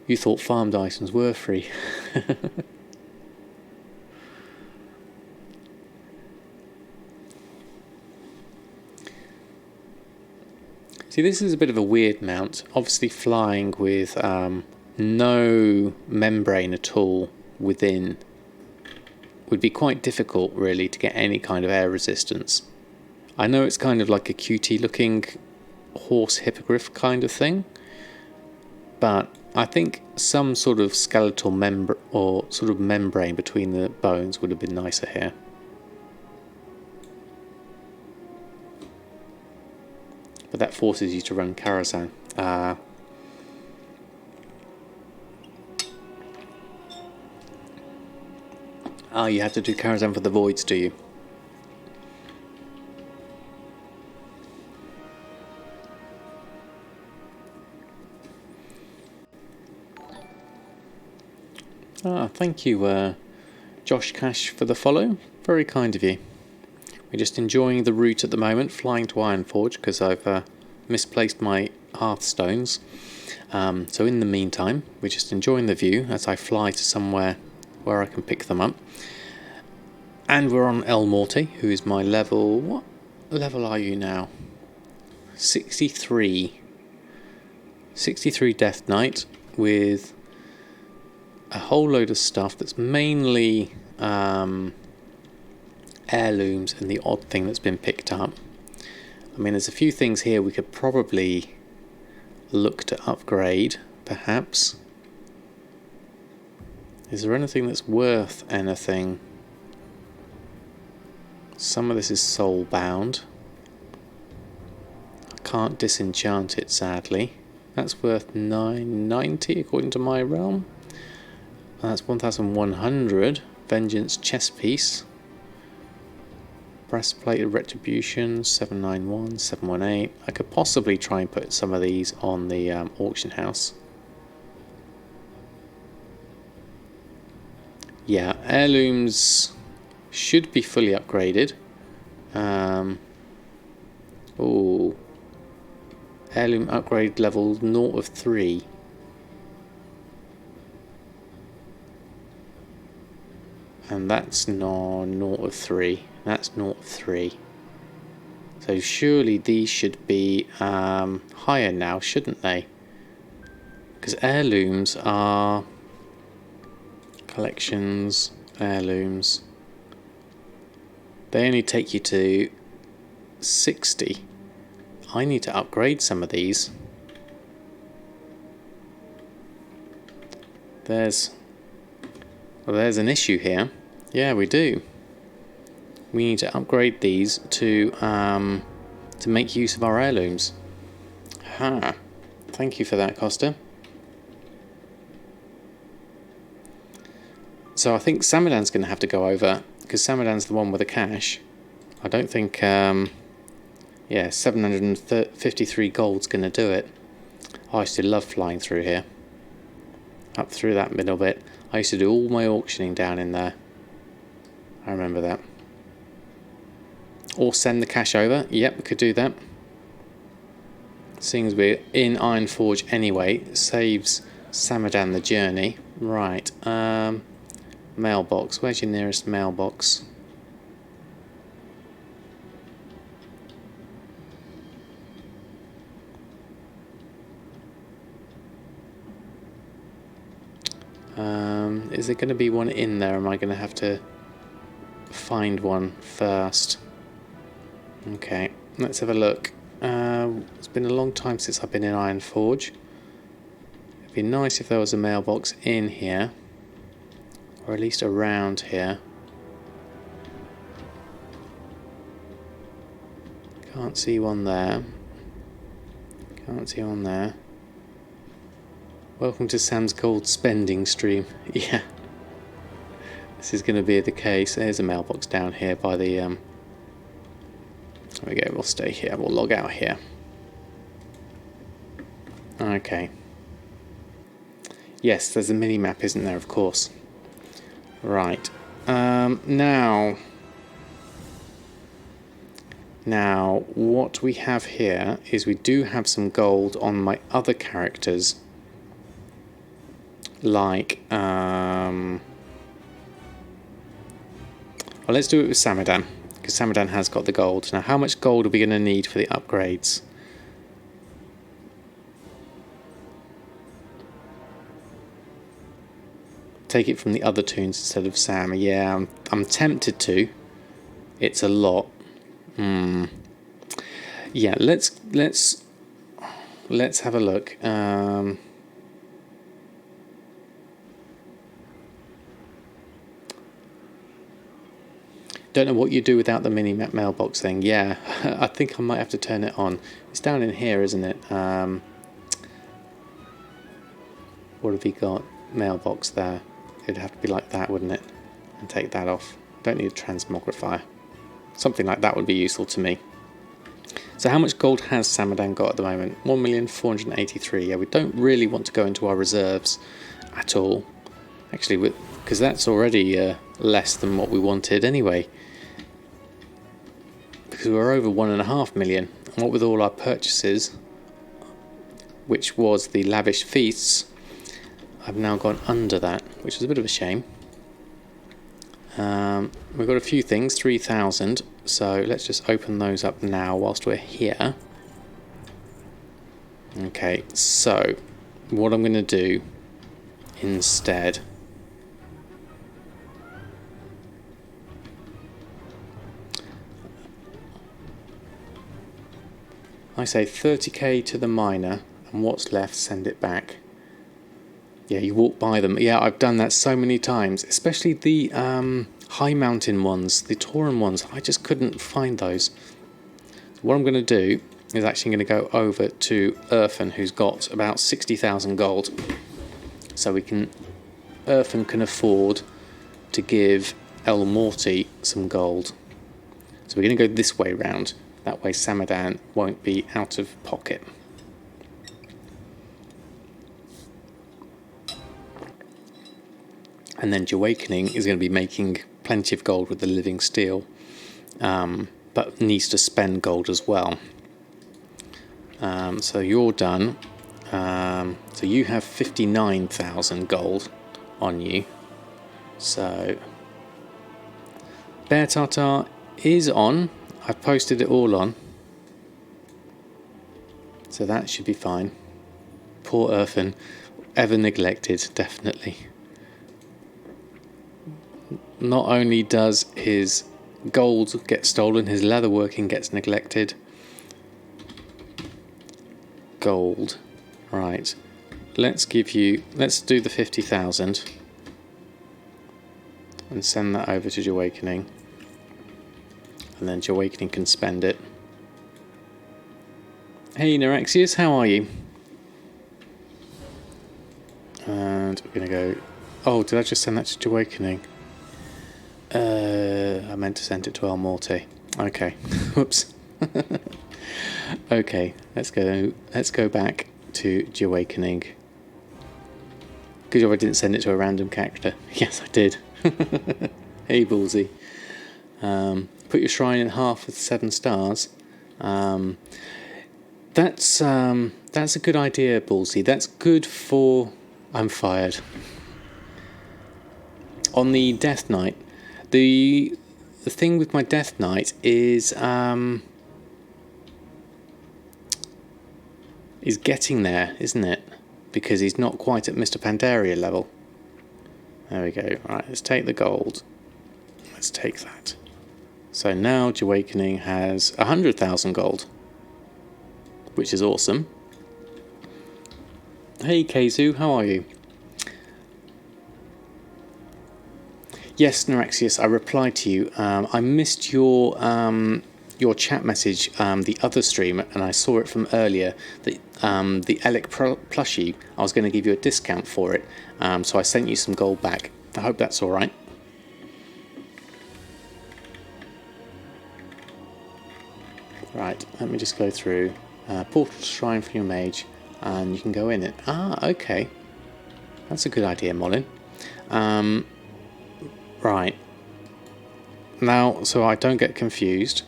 You thought farmed items were free. See, this is a bit of a weird mount. Obviously flying with no membrane at all within would be quite difficult, really, to get any kind of air resistance. I know it's kind of like a cutie looking horse hippogriff kind of thing, but I think some sort of skeletal membrane between the bones would have been nicer here. But that forces you to run Karazhan. You have to do Karazhan for the voids, do you? Thank you, Josh Cash, for the follow. Very kind of you. We're just enjoying the route at the moment, flying to Ironforge because I've misplaced my hearthstones. So in the meantime, we're just enjoying the view as I fly to somewhere where I can pick them up. And we're on El Morte, who is my level... What level are you now? 63. 63 Death Knight with a whole load of stuff that's mainly... heirlooms and the odd thing that's been picked up. I mean, there's a few things here we could probably look to upgrade, perhaps. Is there anything that's worth anything? Some of this is soul bound. I can't disenchant it, sadly. That's worth 990 according to my realm. And that's 1100. Vengeance chest piece. Breastplate of Retribution, 791, 718. I could possibly try and put some of these on the auction house. Yeah, heirlooms should be fully upgraded. Heirloom upgrade level 0 of 3. And that's not 0 of 3. That's 0 of 3. So surely these should be higher now, shouldn't they? Because heirlooms are... Collections, heirlooms. They only take you to 60. I need to upgrade some of these. There's an issue here. Yeah, we do. We need to upgrade these to make use of our heirlooms. Thank you for that, Costa. So I think Samadan's going to have to go over, because Samadan's the one with the cash. I don't think, yeah, 753 gold's going to do it. I used to love flying through here. Up through that middle bit. I used to do all my auctioning down in there. I remember that. Or send the cash over. Yep, we could do that. Seeing as we're in Ironforge anyway, saves Samadan the journey. Right, mailbox. Where's your nearest mailbox? Is there going to be one in there? Or am I going to have to find one first? Okay, let's have a look. It's been a long time since I've been in Ironforge. It'd be nice if there was a mailbox in here, or at least around here. Can't see one there. Can't see one there. Welcome to Sam's gold spending stream. Yeah. This is going to be the case. There's a mailbox down here by the... There we go, we'll stay here. We'll log out here. Okay. Yes, there's a mini-map, isn't there? Of course. Right. Now, what we have here is we do have some gold on my other characters. Like, well, let's do it with Samadan, because Samadan has got the gold. Now, how much gold are we going to need for the upgrades? Take it from the other toons instead of Sam. Yeah, I'm tempted to. It's a lot. Yeah, let's have a look. Don't know what you do without the mini-map mailbox thing. Yeah, I think I might have to turn it on. It's down in here, isn't it? What have we got? Mailbox there. It'd have to be like that, wouldn't it? And take that off. Don't need a transmogrifier. Something like that would be useful to me. So how much gold has Samadan got at the moment? 1,483,000. Yeah, we don't really want to go into our reserves at all. Actually, because that's already less than what we wanted anyway. Because we're over 1.5 million. And what with all our purchases, which was the Lavish Feasts, I've now gone under that, which is a bit of a shame. We've got a few things, 3,000, so let's just open those up now whilst we're here. Okay, so what I'm going to do instead, I say 30k to the miner, and what's left, send it back. Yeah, you walk by them. Yeah, I've done that so many times, especially the high mountain ones, the Tauran ones. I just couldn't find those. So what I'm going to do is actually going to go over to Urfan, who's got about 60,000 gold. So Urfan can afford to give El Morty some gold. So we're going to go this way round. That way Samadan won't be out of pocket. And then Awakening is going to be making plenty of gold with the living steel, but needs to spend gold as well. So you're done. So you have 59,000 gold on you. So Bear Tartar is on. I've posted it all on. So that should be fine. Poor Urfan, ever neglected, definitely. Not only does his gold get stolen, his leatherworking gets neglected. Gold. Right. Let's do the 50,000 and send that over to Awakening. And then Awakening can spend it. Hey Nerexius, how are you? And we're going to go... Oh, did I just send that to Awakening? I meant to send it to El Morte. Okay. Whoops. Okay, let's go back to Awakening. Good job I didn't send it to a random character. Yes, I did. Hey, Ballsy. Put your shrine in half with 7 stars. That's a good idea, Ballsy. That's good for... I'm fired. On the Death Knight, the thing with my Death Knight is getting there, isn't it? Because he's not quite at Mr. Pandaria level. There we go. Right, let's take the gold. Let's take that. So now Awakening has 100,000 gold, which is awesome. Hey Keizu, how are you? Yes, Nerexius, I replied to you. I missed your chat message the other stream, and I saw it from earlier that the Elec plushie, I was going to give you a discount for it, so I sent you some gold back. I hope that's all right. Right, let me just go through. Portal Shrine for your mage, and you can go in it. Ah, okay. That's a good idea, Molin. Right. Now, so I don't get confused.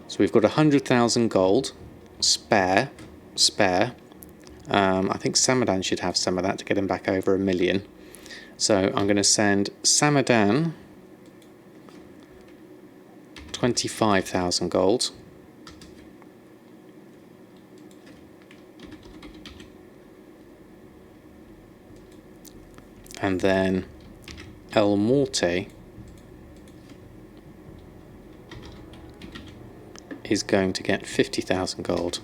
So we've got 100,000 gold, spare. I think Samadan should have some of that to get him back over 1 million. So I'm going to send Samadan 25,000 gold. And then El Morte is going to get 50,000 gold.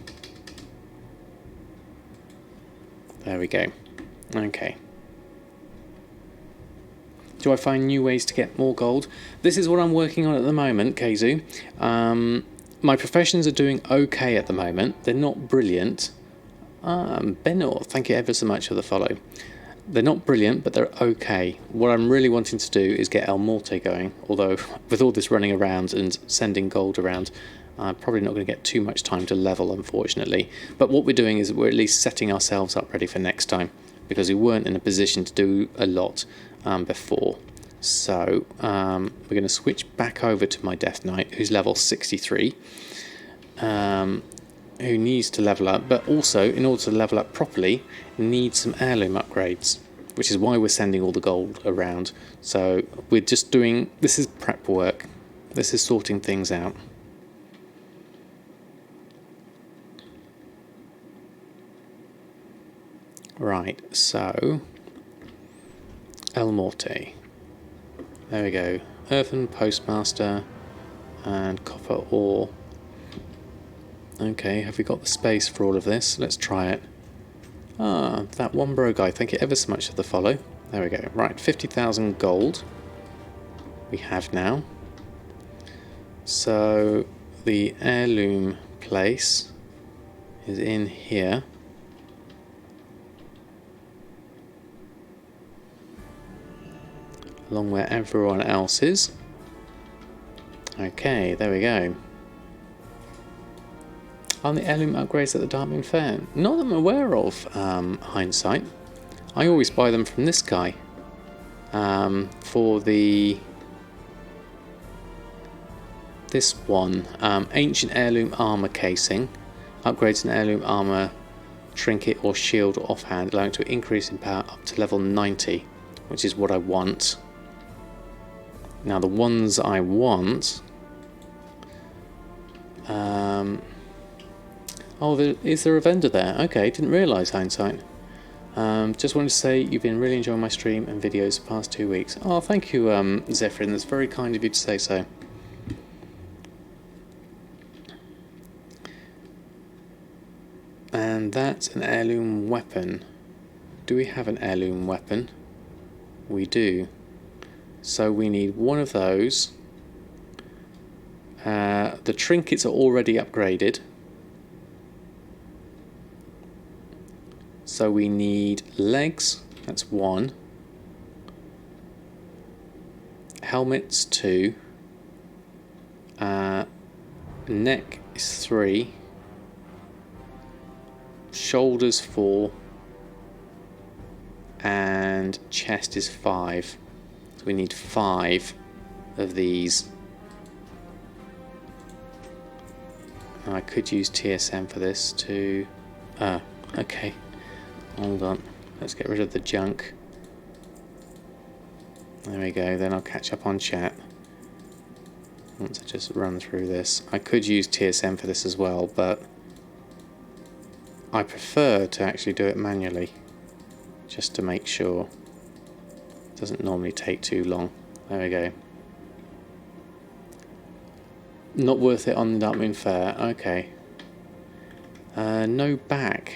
There we go. Okay. Do I find new ways to get more gold? This is what I'm working on at the moment, Keizu. My professions are doing okay at the moment. They're not brilliant. Benor, thank you ever so much for the follow. They're not brilliant, but they're okay. What I'm really wanting to do is get El Morte going, although with all this running around and sending gold around, I'm probably not going to get too much time to level, unfortunately. But what we're doing is we're at least setting ourselves up ready for next time, because we weren't in a position to do a lot before. So we're going to switch back over to my Death Knight, who's level 63. Who needs to level up, but also in order to level up properly needs some heirloom upgrades, which is why we're sending all the gold around. So we're just doing, this is prep work, this is sorting things out. Right, so El Morte, there we go, Earthen Postmaster and Copper Ore. Okay, have we got the space for all of this? Let's try it. Ah, that one bro guy, thank you ever so much for the follow. There we go. Right, 50,000 gold we have now. So the heirloom place is in here. Along where everyone else is. Okay, there we go. Are the heirloom upgrades at the Dartmoon Fair? Not that I'm aware of, Hindsight. I always buy them from this guy. For this one, ancient heirloom armor casing. Upgrades an heirloom armor trinket or shield offhand, allowing to increase in power up to level 90, which is what I want. Now the ones I want... Oh, is there a vendor there? Okay, didn't realise, Hindsight. Just wanted to say you've been really enjoying my stream and videos the past 2 weeks. Oh, thank you, Zephyrin. That's very kind of you to say so. And that's an heirloom weapon. Do we have an heirloom weapon? We do. So we need one of those. The trinkets are already upgraded. So we need legs, That's 1. Helmets 2. Neck is 3. Shoulders 4. And chest is 5. So we need 5 of these. I could use TSM for this to... okay. Hold on. Let's get rid of the junk. There we go. Then I'll catch up on chat. Once I just run through this. I could use TSM for this as well, but I prefer to actually do it manually. Just to make sure. It doesn't normally take too long. There we go. Not worth it on the Dark Moon Fair. Okay. No back.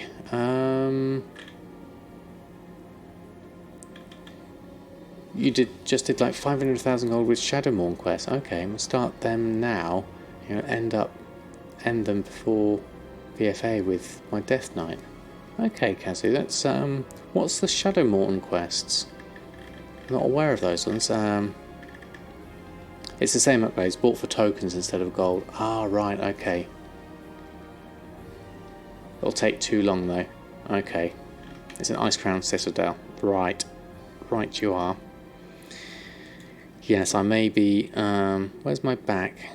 You just did like 500,000 gold with Shadowmourne quests. Okay, we'll start them now. You know, end them before VFA with my Death Knight. Okay, Kazu, that's what's the Shadowmourne quests? I'm not aware of those ones. It's the same upgrades, bought for tokens instead of gold. Ah, right, okay. It'll take too long though. Okay. It's an Ice Crown Citadel. Right. Right you are. Yes, I may be... where's my back?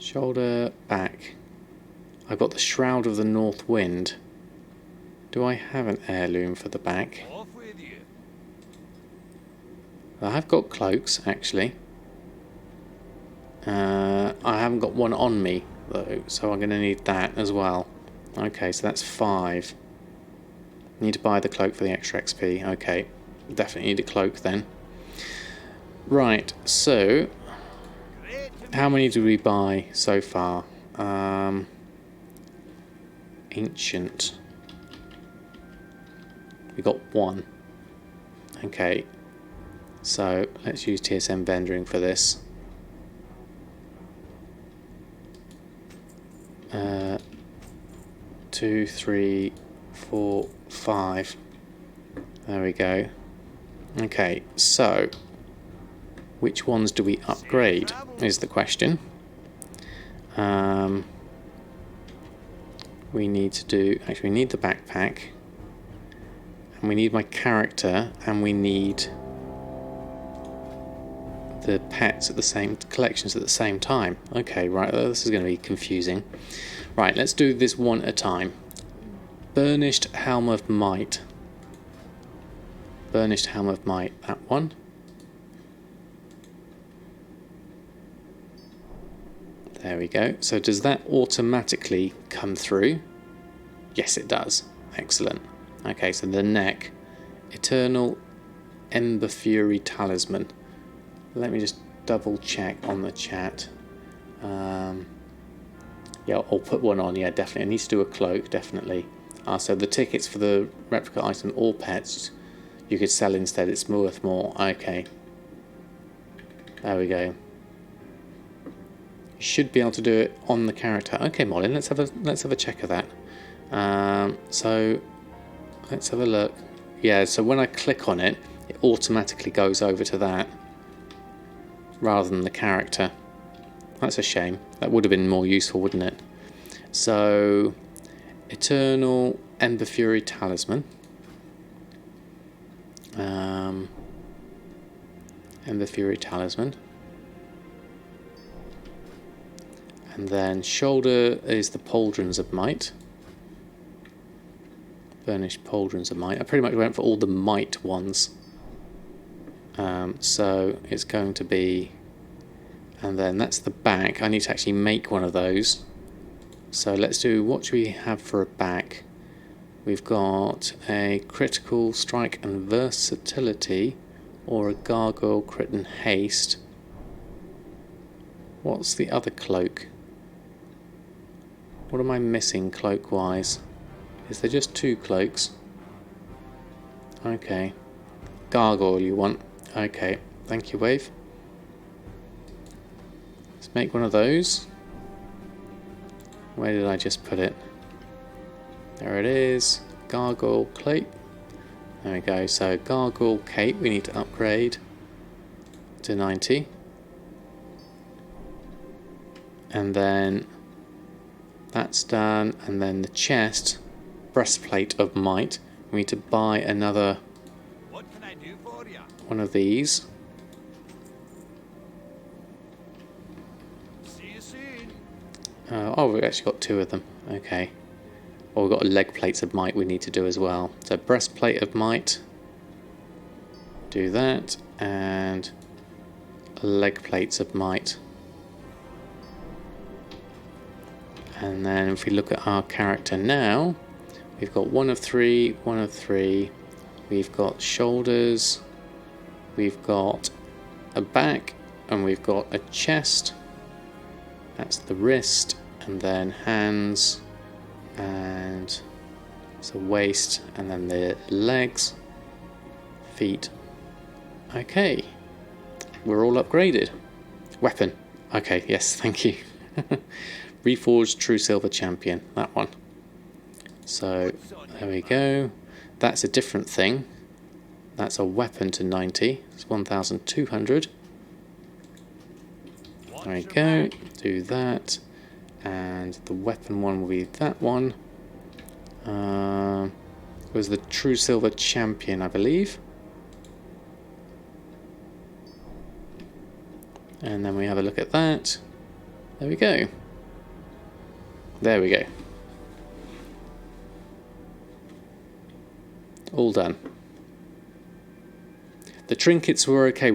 Shoulder, back. I've got the Shroud of the North Wind. Do I have an heirloom for the back? I have got cloaks, actually. I haven't got one on me, though, so I'm going to need that as well. Okay, so that's 5. Need to buy the cloak for the extra XP. Okay, definitely need a cloak then. Right, so... how many do we buy so far? Ancient. We got 1. Okay. So let's use TSM vendoring for this. 2, 3, 4, 5. There we go. Okay, so which ones do we upgrade is the question. We need to do... actually, we need the backpack. And we need my character. And we need the pets at the same... collections at the same time. Okay, right, this is going to be confusing. Right, let's do this one at a time. Burnished Helm of Might. Burnished Helm of Might, that one. There we go. So does that automatically come through? Yes, it does. Excellent. Okay, so the neck. Eternal Ember Fury Talisman. Let me just double check on the chat. Yeah, I'll put one on. Yeah, definitely. I need to do a cloak, definitely. So the tickets for the replica item or pets you could sell instead. It's worth more. Okay. There we go. You should be able to do it on the character. Okay, Molin, let's have a check of that. So let's have a look. Yeah, so when I click on it, it automatically goes over to that rather than the character. That's a shame. That would have been more useful, wouldn't it? So, Eternal Ember Fury Talisman. Ember Fury Talisman. And then shoulder is the Pauldrons of Might. Burnished Pauldrons of Might. I pretty much went for all the Might ones. So it's going to be... and then that's the back. I need to actually make one of those. So let's do... what do we have for a back? We've got a critical strike and versatility, or a gargoyle crit and haste. What's the other cloak? What am I missing cloak wise? Is there just 2 cloaks? Okay. Gargoyle you want? Okay. Thank you, Wave. Let's make one of those. Where did I just put it? There it is. gargoyle plate. There we go. So gargoyle cape we need to upgrade to 90. And then that's done. And then the chest, breastplate of might. We need to buy another one of these. Oh, we've actually got two of them. Okay. Oh, we've got leg plates of might we need to do as well. So breastplate of might. Do that. And leg plates of might. And then if we look at our character now, we've got 1 of 3, 1 of 3. We've got shoulders. We've got a back. And we've got a chest. That's the wrist. And then hands. And so waist. And then the legs. Feet. Okay. We're all upgraded. Weapon. Okay, yes, thank you. Reforged True Silver Champion. That one. So, there we go. That's a different thing. That's a weapon to 90. It's 1,200. There we go. Do that. And the weapon one will be that one. It was the True Silver Champion, I believe. And then we have a look at that. There we go. There we go. All done. The trinkets were okay.